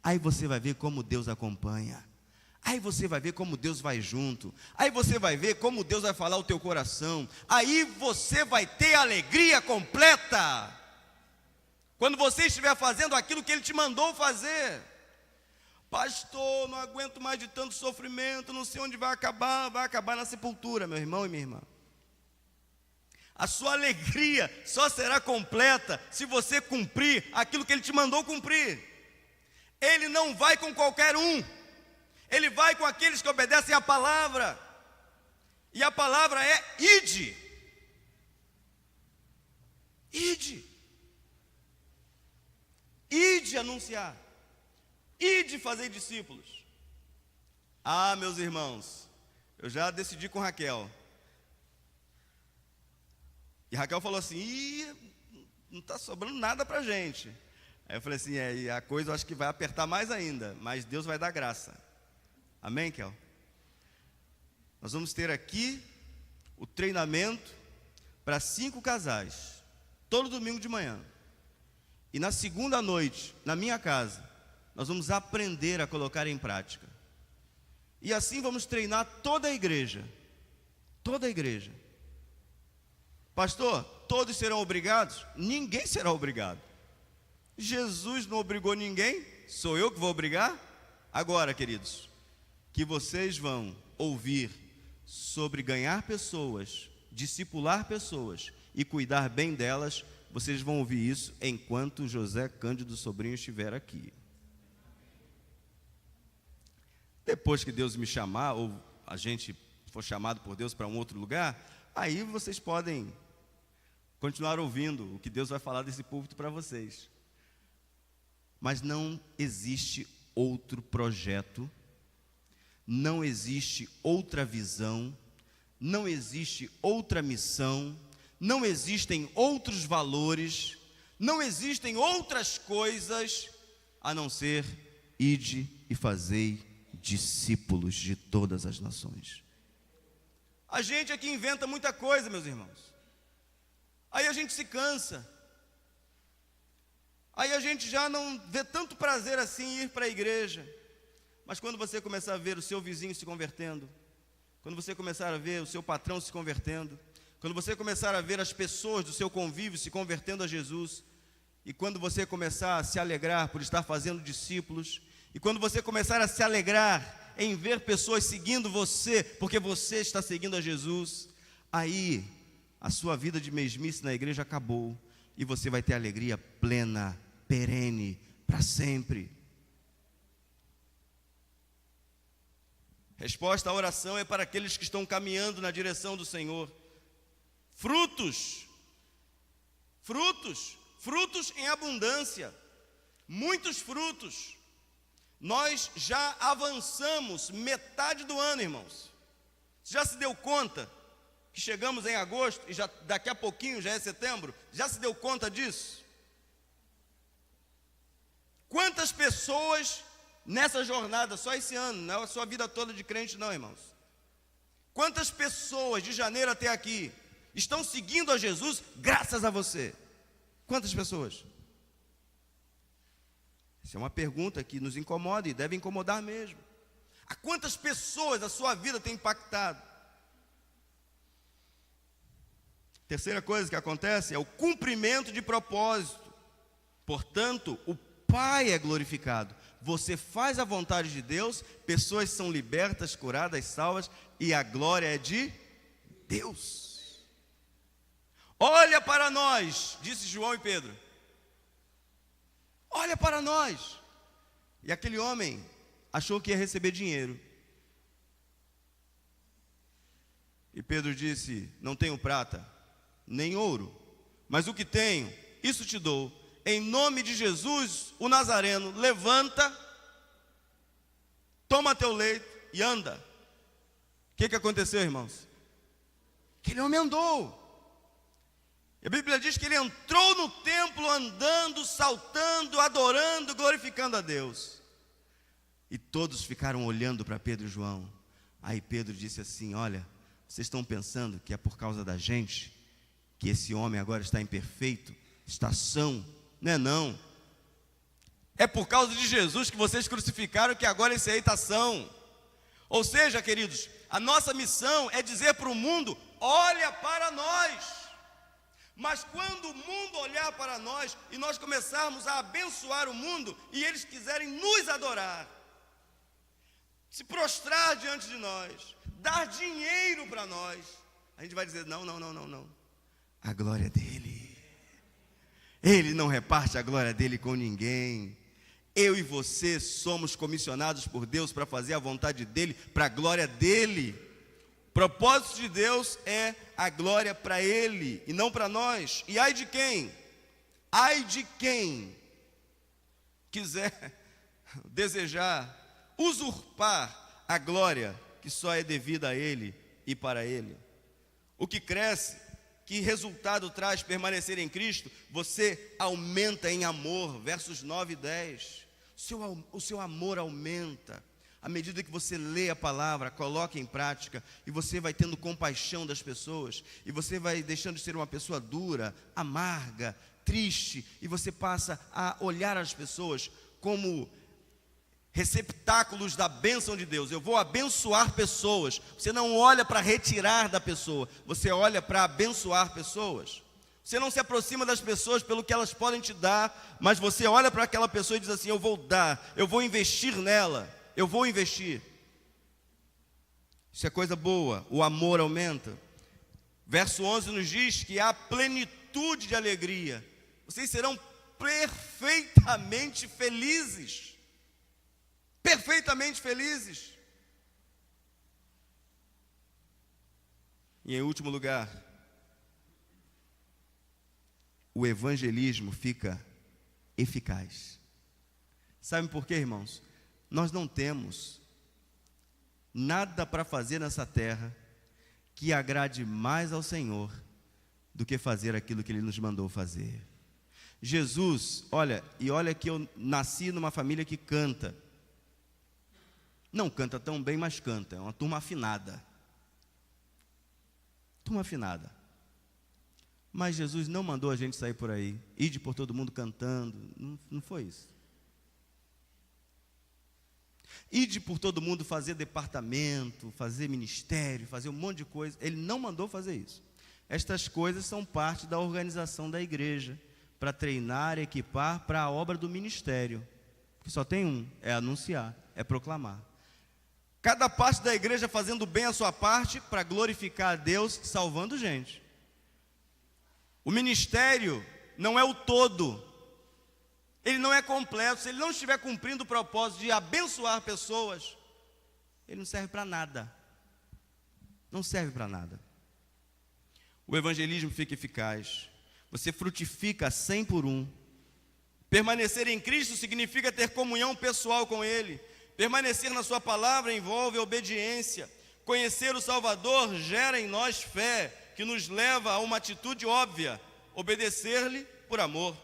Aí você vai ver como Deus acompanha. Aí você vai ver como Deus vai junto. Aí você vai ver como Deus vai falar o teu coração. Aí você vai ter alegria completa. Quando você estiver fazendo aquilo que Ele te mandou fazer. Pastor, não aguento mais de tanto sofrimento, não sei onde vai acabar na sepultura, meu irmão e minha irmã. A sua alegria só será completa se você cumprir aquilo que Ele te mandou cumprir. Ele não vai com qualquer um, Ele vai com aqueles que obedecem à palavra. E a palavra é ide. Ide. Ide anunciar. Ide fazer discípulos. Ah, meus irmãos, eu já decidi com Raquel. E Raquel falou assim: não está sobrando nada para a gente. Aí eu falei assim: e a coisa eu acho que vai apertar mais ainda, mas Deus vai dar graça. Amém, Kel? Nós vamos ter aqui o treinamento para 5 casais, todo domingo de manhã. E na segunda noite, na minha casa, nós vamos aprender a colocar em prática. E assim vamos treinar toda a igreja. Toda a igreja. Pastor, todos serão obrigados? Ninguém será obrigado. Jesus não obrigou ninguém, sou eu que vou obrigar? Agora, queridos, que vocês vão ouvir sobre ganhar pessoas, discipular pessoas e cuidar bem delas, vocês vão ouvir isso enquanto José Cândido Sobrinho estiver aqui. Depois que Deus me chamar, ou a gente for chamado por Deus para um outro lugar, aí vocês podem continuar ouvindo o que Deus vai falar desse púlpito para vocês. Mas não existe outro projeto, não existe outra visão, não existe outra missão, não existem outros valores, não existem outras coisas a não ser ide e fazei discípulos de todas as nações. A gente aqui inventa muita coisa, meus irmãos. Aí a gente se cansa. Aí a gente já não vê tanto prazer assim em ir para a igreja. Mas quando você começar a ver o seu vizinho se convertendo, quando você começar a ver o seu patrão se convertendo, quando você começar a ver as pessoas do seu convívio se convertendo a Jesus, e quando você começar a se alegrar por estar fazendo discípulos, e quando você começar a se alegrar em ver pessoas seguindo você, porque você está seguindo a Jesus, aí a sua vida de mesmice na igreja acabou, e você vai ter alegria plena, perene, para sempre. Resposta à oração é para aqueles que estão caminhando na direção do Senhor. Frutos em abundância, muitos frutos. Nós já avançamos metade do ano, irmãos. Você já se deu conta que chegamos em agosto e já daqui a pouquinho já é setembro? Já se deu conta disso? Quantas pessoas nessa jornada, só esse ano, não é a sua vida toda de crente não, irmãos. Quantas pessoas de janeiro até aqui estão seguindo a Jesus graças a você? Quantas pessoas? Essa é uma pergunta que nos incomoda e deve incomodar mesmo. A quantas pessoas a sua vida tem impactado? Terceira coisa que acontece é o cumprimento de propósito. Portanto, o Pai é glorificado. Você faz a vontade de Deus, pessoas são libertas, curadas, salvas, e a glória é de Deus. Olha para nós, disse João e Pedro. Olha para nós. E aquele homem achou que ia receber dinheiro. E Pedro disse: não tenho prata, nem ouro, mas o que tenho, isso te dou. Em nome de Jesus, o Nazareno, levanta, toma teu leito e anda. O que aconteceu, irmãos? Aquele homem andou. A Bíblia diz que ele entrou no templo andando, saltando, adorando, glorificando a Deus. E todos ficaram olhando para Pedro e João. Aí Pedro disse assim: olha, vocês estão pensando que é por causa da gente que esse homem agora está imperfeito, está são? Não é não. É por causa de Jesus que vocês crucificaram que agora esse aí está são. Ou seja, queridos, a nossa missão é dizer para o mundo: olha para nós. Mas quando o mundo olhar para nós e nós começarmos a abençoar o mundo e eles quiserem nos adorar, se prostrar diante de nós, dar dinheiro para nós, a gente vai dizer: não, a glória é dele. Ele não reparte a glória dele com ninguém. Eu e você somos comissionados por Deus para fazer a vontade dele, para a glória dele. O propósito de Deus é a glória para ele e não para nós. E ai de quem? Ai de quem quiser desejar usurpar a glória que só é devida a ele e para ele. O que cresce, que resultado traz permanecer em Cristo? Você aumenta em amor, versos 9 e 10. O seu amor aumenta à medida que você lê a palavra, coloca em prática, e você vai tendo compaixão das pessoas, e você vai deixando de ser uma pessoa dura, amarga, triste, e você passa a olhar as pessoas como receptáculos da bênção de Deus. Eu vou abençoar pessoas. Você não olha para retirar da pessoa, você olha para abençoar pessoas. Você não se aproxima das pessoas pelo que elas podem te dar, mas você olha para aquela pessoa e diz assim: eu vou dar, eu vou investir nela, eu vou investir. Isso é coisa boa, o amor aumenta. Verso 11 nos diz que há plenitude de alegria. Vocês serão perfeitamente felizes. Perfeitamente felizes. E em último lugar, o evangelismo fica eficaz. Sabe por quê, irmãos? Nós não temos nada para fazer nessa terra que agrade mais ao Senhor do que fazer aquilo que Ele nos mandou fazer. Jesus, olha que eu nasci numa família que canta. Não canta tão bem, mas canta. É uma turma afinada. Turma afinada. Mas Jesus não mandou a gente sair por aí, ide por todo mundo cantando. Não foi isso. Ide por todo mundo fazer departamento, fazer ministério, fazer um monte de coisa. Ele não mandou fazer isso. Estas coisas são parte da organização da igreja, para treinar, equipar para a obra do ministério. Que só tem um, é anunciar, é proclamar. Cada parte da igreja fazendo bem a sua parte para glorificar a Deus, salvando gente. O ministério não é o todo. Ele não é completo. Se ele não estiver cumprindo o propósito de abençoar pessoas, ele não serve para nada. Não serve para nada. O evangelismo fica eficaz. Você frutifica 100 por 1. Permanecer em Cristo significa ter comunhão pessoal com Ele. Permanecer na sua palavra envolve obediência. Conhecer o Salvador gera em nós fé, que nos leva a uma atitude óbvia: obedecer-lhe por amor.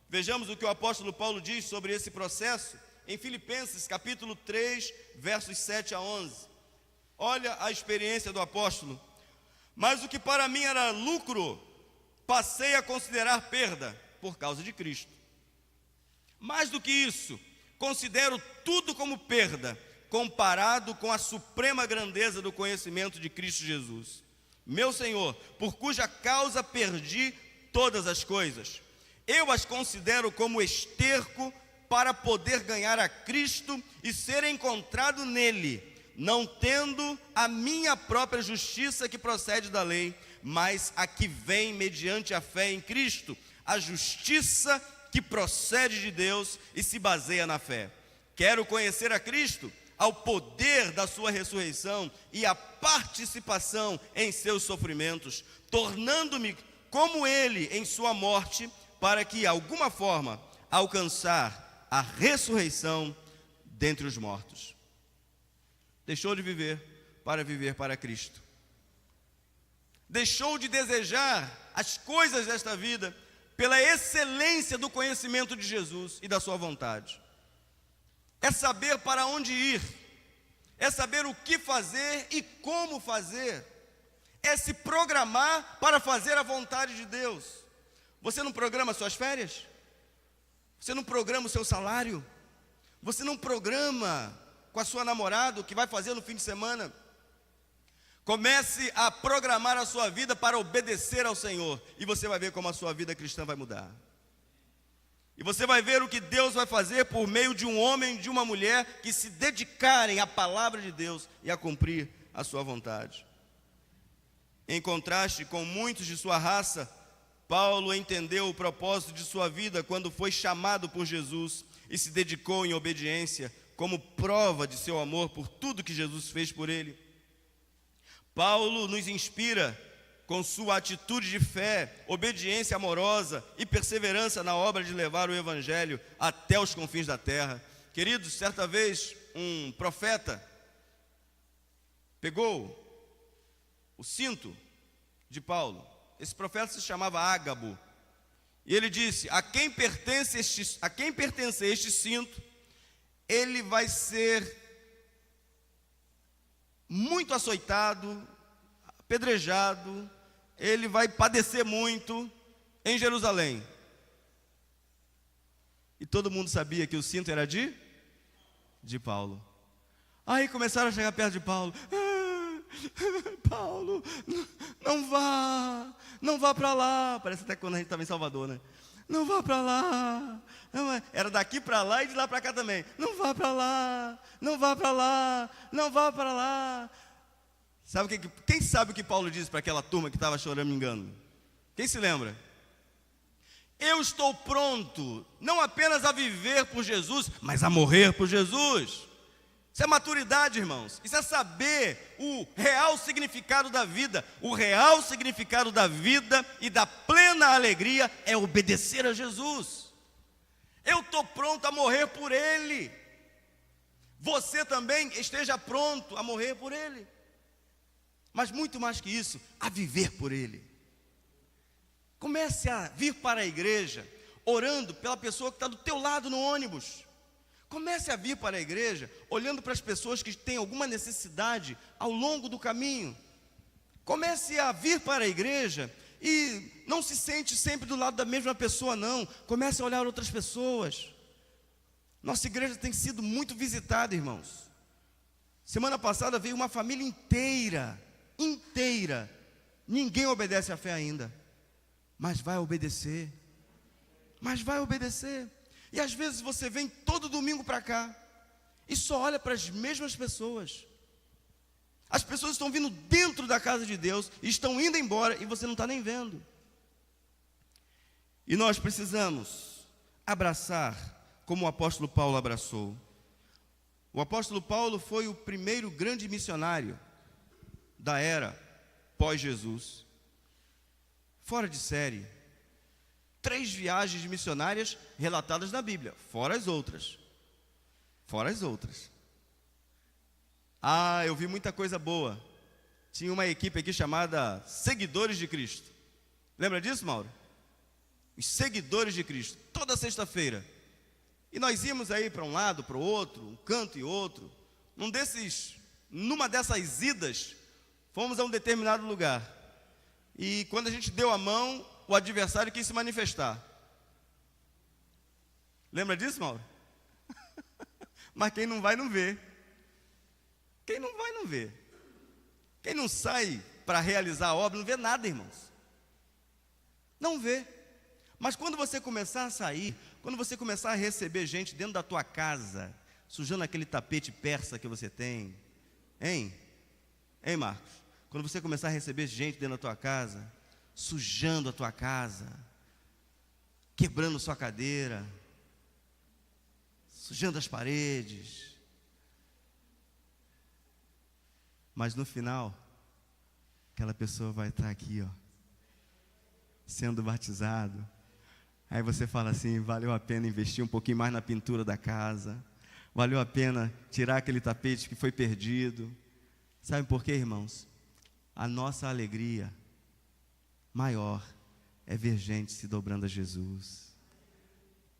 Vejamos o que o apóstolo Paulo diz sobre esse processo em Filipenses capítulo 3, versos 7 a 11. Olha a experiência do apóstolo. Mas o que para mim era lucro, passei a considerar perda por causa de Cristo. Mais do que isso, considero tudo como perda, comparado com a suprema grandeza do conhecimento de Cristo Jesus, meu Senhor, por cuja causa perdi todas as coisas. Eu as considero como esterco para poder ganhar a Cristo e ser encontrado nele, não tendo a minha própria justiça que procede da lei, mas a que vem mediante a fé em Cristo, a justiça que procede de Deus e se baseia na fé. Quero conhecer a Cristo, ao poder da sua ressurreição e a participação em seus sofrimentos, tornando-me como ele em sua morte, para que, de alguma forma, alcançar a ressurreição dentre os mortos. Deixou de viver para Cristo. Deixou de desejar as coisas desta vida pela excelência do conhecimento de Jesus e da sua vontade. É saber para onde ir, é saber o que fazer e como fazer, é se programar para fazer a vontade de Deus. Você não programa suas férias? Você não programa o seu salário? Você não programa com a sua namorada o que vai fazer no fim de semana? Comece a programar a sua vida para obedecer ao Senhor, e você vai ver como a sua vida cristã vai mudar. E você vai ver o que Deus vai fazer por meio de um homem e de uma mulher que se dedicarem à palavra de Deus e a cumprir a sua vontade. Em contraste com muitos de sua raça, Paulo entendeu o propósito de sua vida quando foi chamado por Jesus e se dedicou em obediência como prova de seu amor por tudo que Jesus fez por ele. Paulo nos inspira com sua atitude de fé, obediência amorosa e perseverança na obra de levar o Evangelho até os confins da terra. Queridos, certa vez um profeta pegou o cinto de Paulo. Esse profeta se chamava Ágabo. E ele disse: a quem pertence este cinto, ele vai ser muito açoitado, apedrejado, ele vai padecer muito em Jerusalém. E todo mundo sabia que o cinto era de Paulo. Aí começaram a chegar perto de Paulo. Paulo, não vá para lá. Parece até quando a gente estava em Salvador, né? Não vá para lá. Era daqui para lá e de lá para cá também. Não vá para lá, não vá para lá, não vá para lá. Quem sabe o que Paulo disse para aquela turma que estava choramingando? Quem se lembra? Eu estou pronto, não apenas a viver por Jesus, mas a morrer por Jesus. Isso é maturidade, irmãos. Isso é saber o real significado da vida. O real significado da vida e da plena alegria é obedecer a Jesus. Eu estou pronto a morrer por Ele. Você também esteja pronto a morrer por Ele. Mas muito mais que isso, a viver por Ele. Comece a vir para a igreja orando pela pessoa que está do teu lado no ônibus. Comece a vir para a igreja olhando para as pessoas que têm alguma necessidade ao longo do caminho. Comece a vir para a igreja e não se sente sempre do lado da mesma pessoa, não. Comece a olhar outras pessoas. Nossa igreja tem sido muito visitada, irmãos. Semana passada veio uma família inteira. Ninguém obedece à fé ainda, mas vai obedecer. E às vezes você vem todo domingo para cá e só olha para as mesmas pessoas. As pessoas estão vindo dentro da casa de Deus e estão indo embora e você não está nem vendo. E nós precisamos abraçar como o apóstolo Paulo abraçou. O apóstolo Paulo foi o primeiro grande missionário da era pós-Jesus. Fora de série. 3 viagens missionárias relatadas na Bíblia, fora as outras. Eu vi muita coisa boa. Tinha uma equipe aqui chamada Seguidores de Cristo. Lembra disso, Mauro? Os Seguidores de Cristo, toda sexta-feira. E nós íamos aí para um lado, para o outro, um canto e outro. Numa dessas idas, fomos a um determinado lugar. E quando a gente deu a mão, o adversário quis se manifestar. Lembra disso, Mauro? Mas quem não vai, não vê. Quem não vai, não vê. Quem não sai para realizar a obra, não vê nada, irmãos. Não vê. Mas quando você começar a sair, quando você começar a receber gente dentro da tua casa, sujando aquele tapete persa que você tem, hein, Marcos? Quando você começar a receber gente dentro da tua casa, sujando a tua casa, quebrando sua cadeira, sujando as paredes, mas no final, aquela pessoa vai estar aqui, ó, sendo batizado. Aí você fala assim: valeu a pena investir um pouquinho mais na pintura da casa, valeu a pena tirar aquele tapete que foi perdido. Sabe por quê, irmãos? A nossa alegria maior é ver gente se dobrando a Jesus.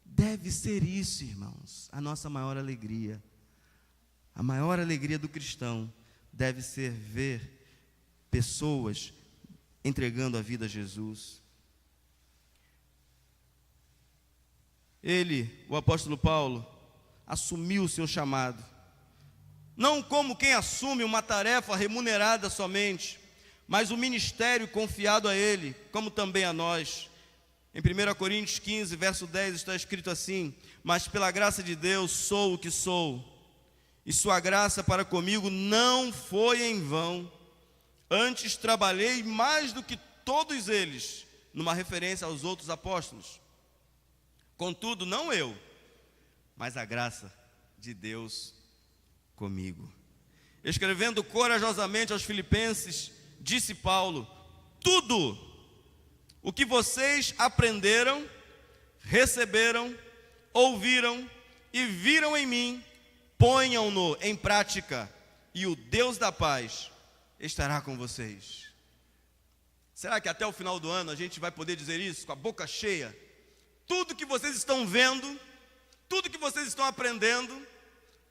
Deve ser isso, irmãos, a nossa maior alegria. A maior alegria do cristão deve ser ver pessoas entregando a vida a Jesus. Ele, o apóstolo Paulo, assumiu o seu chamado, não como quem assume uma tarefa remunerada somente, mas o ministério confiado a ele, como também a nós. Em 1 Coríntios 15, verso 10, está escrito assim: mas pela graça de Deus sou o que sou, e sua graça para comigo não foi em vão. Antes trabalhei mais do que todos eles, numa referência aos outros apóstolos. Contudo, não eu, mas a graça de Deus comigo. Escrevendo corajosamente aos Filipenses, disse Paulo: tudo o que vocês aprenderam, receberam, ouviram e viram em mim, ponham-no em prática, e o Deus da paz estará com vocês. Será que até o final do ano a gente vai poder dizer isso com a boca cheia? Tudo que vocês estão vendo, tudo que vocês estão aprendendo,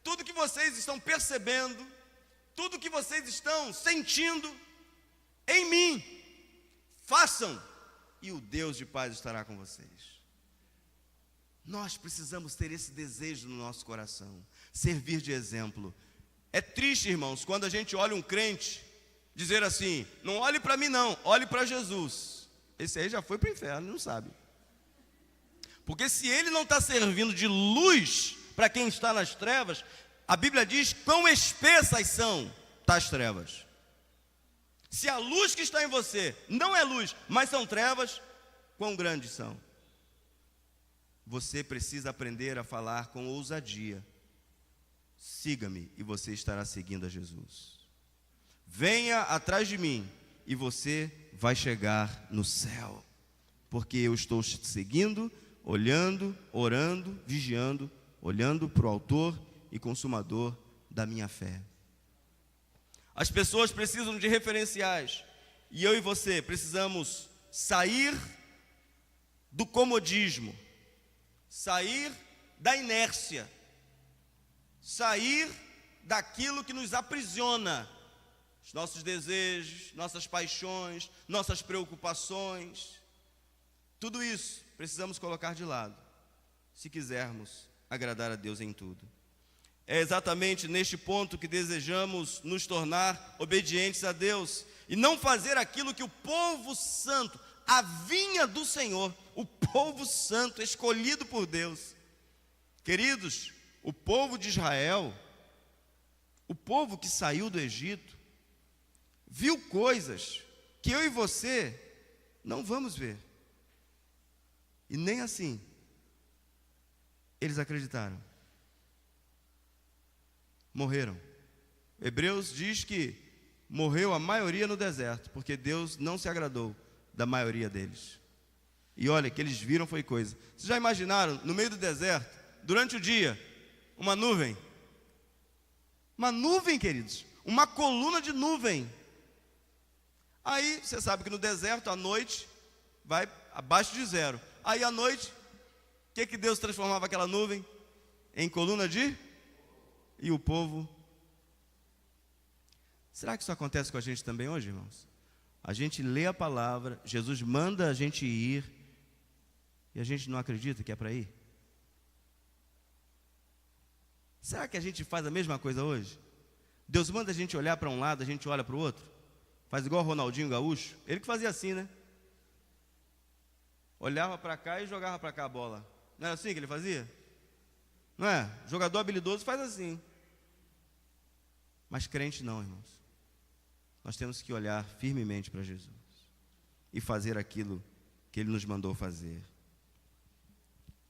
tudo que vocês estão percebendo, tudo que vocês estão sentindo em mim, façam, e o Deus de paz estará com vocês. Nós precisamos ter esse desejo no nosso coração, servir de exemplo. É triste, irmãos, quando a gente olha um crente dizer assim: não olhe para mim não, olhe para Jesus. Esse aí já foi para o inferno, não sabe. Porque se ele não está servindo de luz para quem está nas trevas, a Bíblia diz: quão espessas são tais trevas. Se a luz que está em você não é luz, mas são trevas, quão grandes são? Você precisa aprender a falar com ousadia. Siga-me e você estará seguindo a Jesus. Venha atrás de mim e você vai chegar no céu. Porque eu estou te seguindo, olhando, orando, vigiando, olhando para o autor e consumador da minha fé. As pessoas precisam de referenciais. E eu e você precisamos sair do comodismo, sair da inércia, sair daquilo que nos aprisiona, os nossos desejos, nossas paixões, nossas preocupações. Tudo isso precisamos colocar de lado, se quisermos agradar a Deus em tudo. É exatamente neste ponto que desejamos nos tornar obedientes a Deus e não fazer aquilo que o povo santo, a vinha do Senhor, o povo santo escolhido por Deus. Queridos, o povo de Israel, o povo que saiu do Egito, viu coisas que eu e você não vamos ver. E nem assim eles acreditaram. Morreram. Hebreus diz que morreu a maioria no deserto, porque Deus não se agradou da maioria deles. E olha, que eles viram foi coisa. Vocês já imaginaram, no meio do deserto, durante o dia, uma nuvem? Uma nuvem, queridos, uma coluna de nuvem. Aí, você sabe que no deserto, à noite, vai abaixo de zero. Aí, à noite, o que Deus transformava aquela nuvem? Em coluna de... E o povo... Será que isso acontece com a gente também hoje, irmãos? A gente lê a palavra, Jesus manda a gente ir, e a gente não acredita que é para ir? Será que a gente faz a mesma coisa hoje? Deus manda a gente olhar para um lado, a gente olha para o outro? Faz igual o Ronaldinho Gaúcho? Ele que fazia assim, né? Olhava para cá e jogava para cá a bola. Não era assim que ele fazia? Não é? Jogador habilidoso faz assim. Mas crente não, irmãos. Nós temos que olhar firmemente para Jesus e fazer aquilo que Ele nos mandou fazer.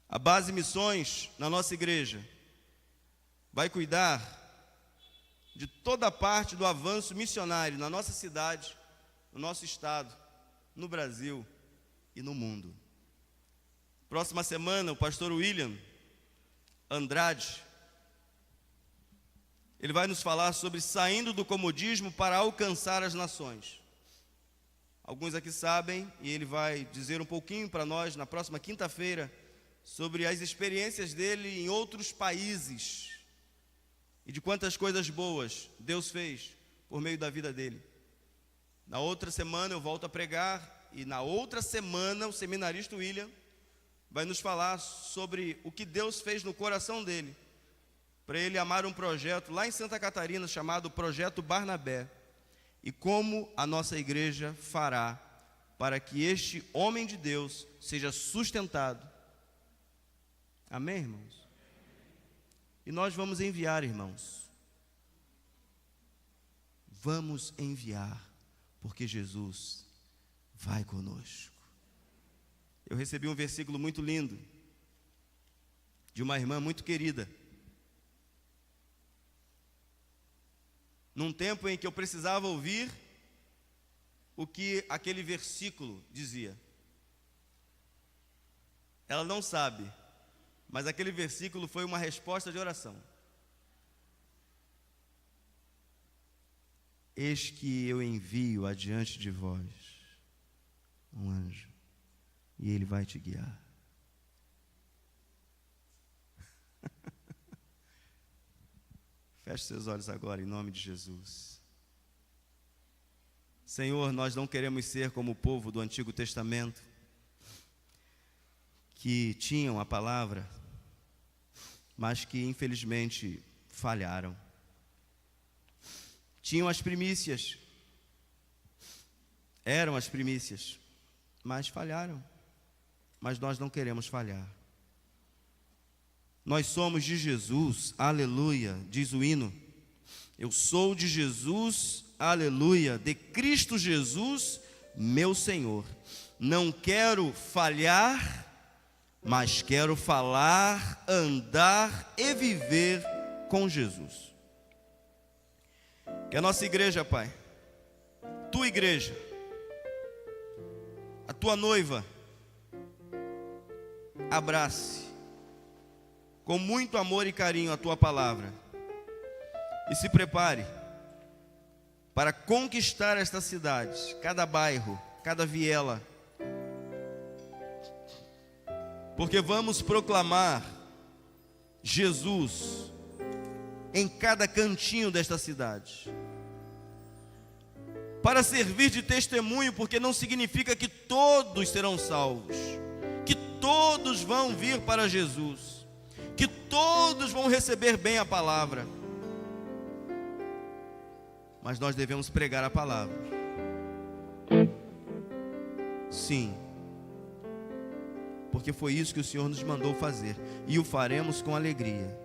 A base missões na nossa igreja vai cuidar de toda a parte do avanço missionário na nossa cidade, no nosso estado, no Brasil e no mundo. Próxima semana, o pastor William Andrade, ele vai nos falar sobre saindo do comodismo para alcançar as nações. Alguns aqui sabem, e ele vai dizer um pouquinho para nós na próxima quinta-feira sobre as experiências dele em outros países e de quantas coisas boas Deus fez por meio da vida dele. Na outra semana eu volto a pregar, e na outra semana o seminarista William vai nos falar sobre o que Deus fez no coração dele, para ele amar um projeto lá em Santa Catarina chamado Projeto Barnabé, e como a nossa igreja fará para que este homem de Deus seja sustentado. Amém, irmãos? E nós vamos enviar, irmãos. Vamos enviar, porque Jesus vai conosco. Eu recebi um versículo muito lindo de uma irmã muito querida, num tempo em que eu precisava ouvir o que aquele versículo dizia. Ela não sabe, mas aquele versículo foi uma resposta de oração. Eis que eu envio adiante de vós um anjo, e ele vai te guiar. Feche seus olhos agora, em nome de Jesus. Senhor, nós não queremos ser como o povo do Antigo Testamento, que tinham a palavra, mas que infelizmente falharam. Tinham as primícias, eram as primícias, mas falharam. Mas nós não queremos falhar. Nós somos de Jesus, aleluia, diz o hino. Eu sou de Jesus, aleluia, de Cristo Jesus, meu Senhor. Não quero falhar, mas quero falar, andar e viver com Jesus. Que a nossa igreja, Pai, tua igreja, a tua noiva, abrace com muito amor e carinho a tua palavra e se prepare para conquistar esta cidade, cada bairro, cada viela, porque vamos proclamar Jesus em cada cantinho desta cidade, para servir de testemunho, porque não significa que todos serão salvos, que todos vão vir para Jesus, que todos vão receber bem a palavra, mas nós devemos pregar a palavra. Sim, porque foi isso que o Senhor nos mandou fazer, e o faremos com alegria.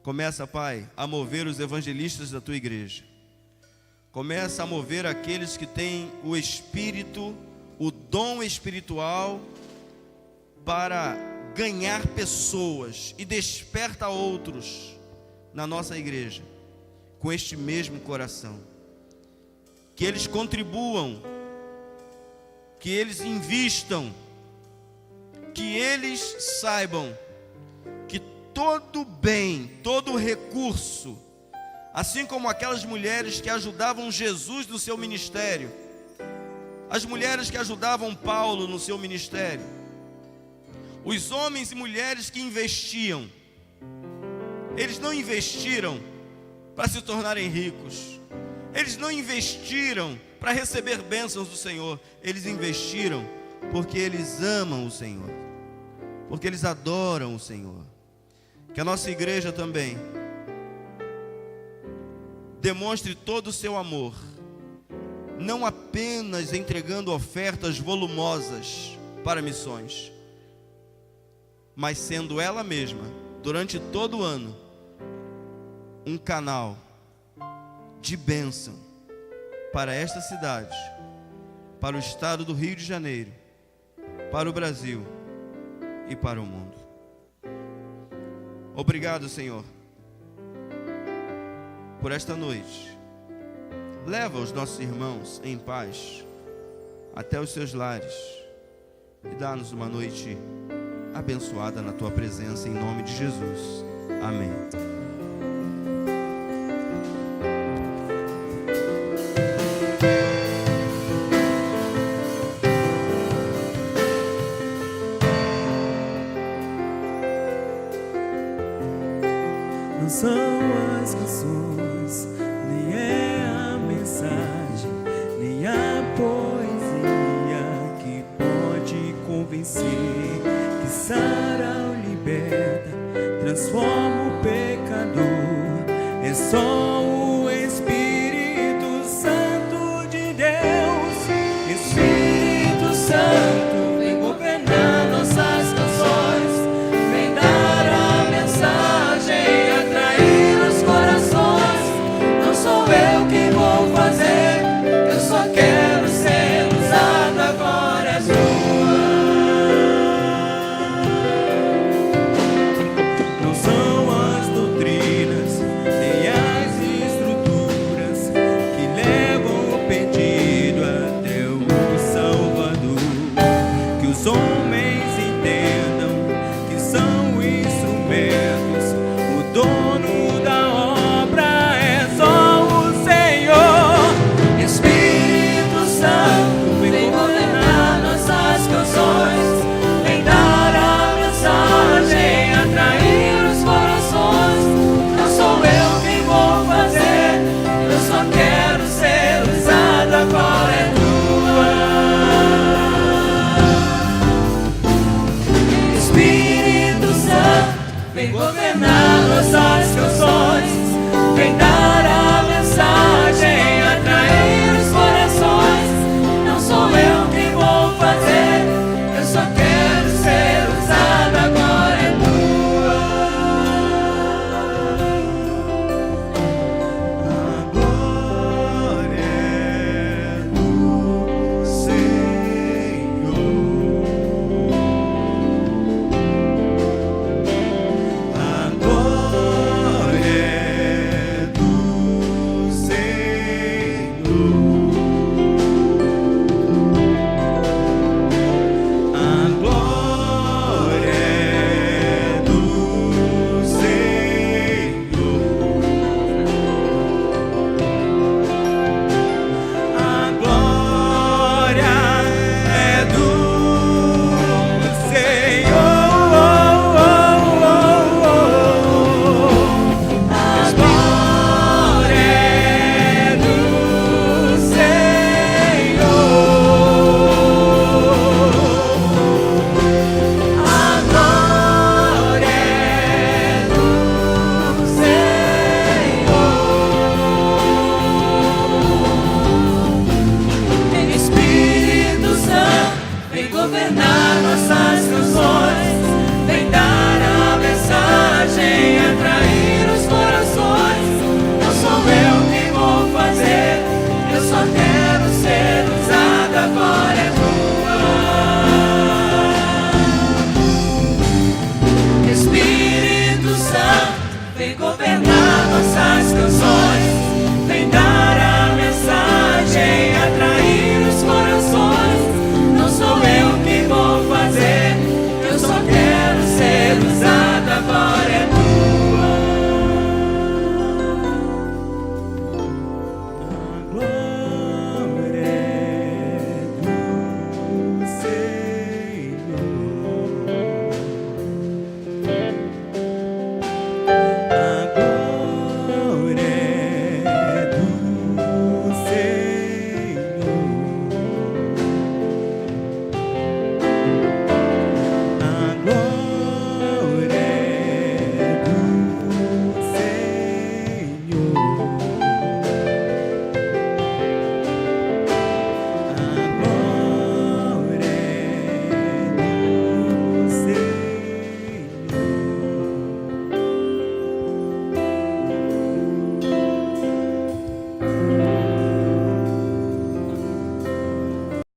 Começa, Pai, a mover os evangelistas da tua igreja. Começa a mover aqueles que têm o espírito, o dom espiritual para ganhar pessoas, e desperta outros na nossa igreja com este mesmo coração. Que eles contribuam, que eles invistam, que eles saibam que todo bem, todo recurso, assim como aquelas mulheres que ajudavam Jesus no seu ministério, as mulheres que ajudavam Paulo no seu ministério, os homens e mulheres que investiam, eles não investiram para se tornarem ricos, eles não investiram para receber bênçãos do Senhor, eles investiram porque eles amam o Senhor, porque eles adoram o Senhor. Que a nossa igreja também demonstre todo o seu amor, não apenas entregando ofertas volumosas para missões, mas sendo ela mesma, durante todo o ano, um canal de bênção para esta cidade, para o estado do Rio de Janeiro, para o Brasil e para o mundo. Obrigado, Senhor, por esta noite. Leva os nossos irmãos em paz até os seus lares e dá-nos uma noite abençoada na tua presença, em nome de Jesus. Amém. Não são as canções, nem é a mensagem, nem a poesia que pode convencer, que sara ou liberta, transforma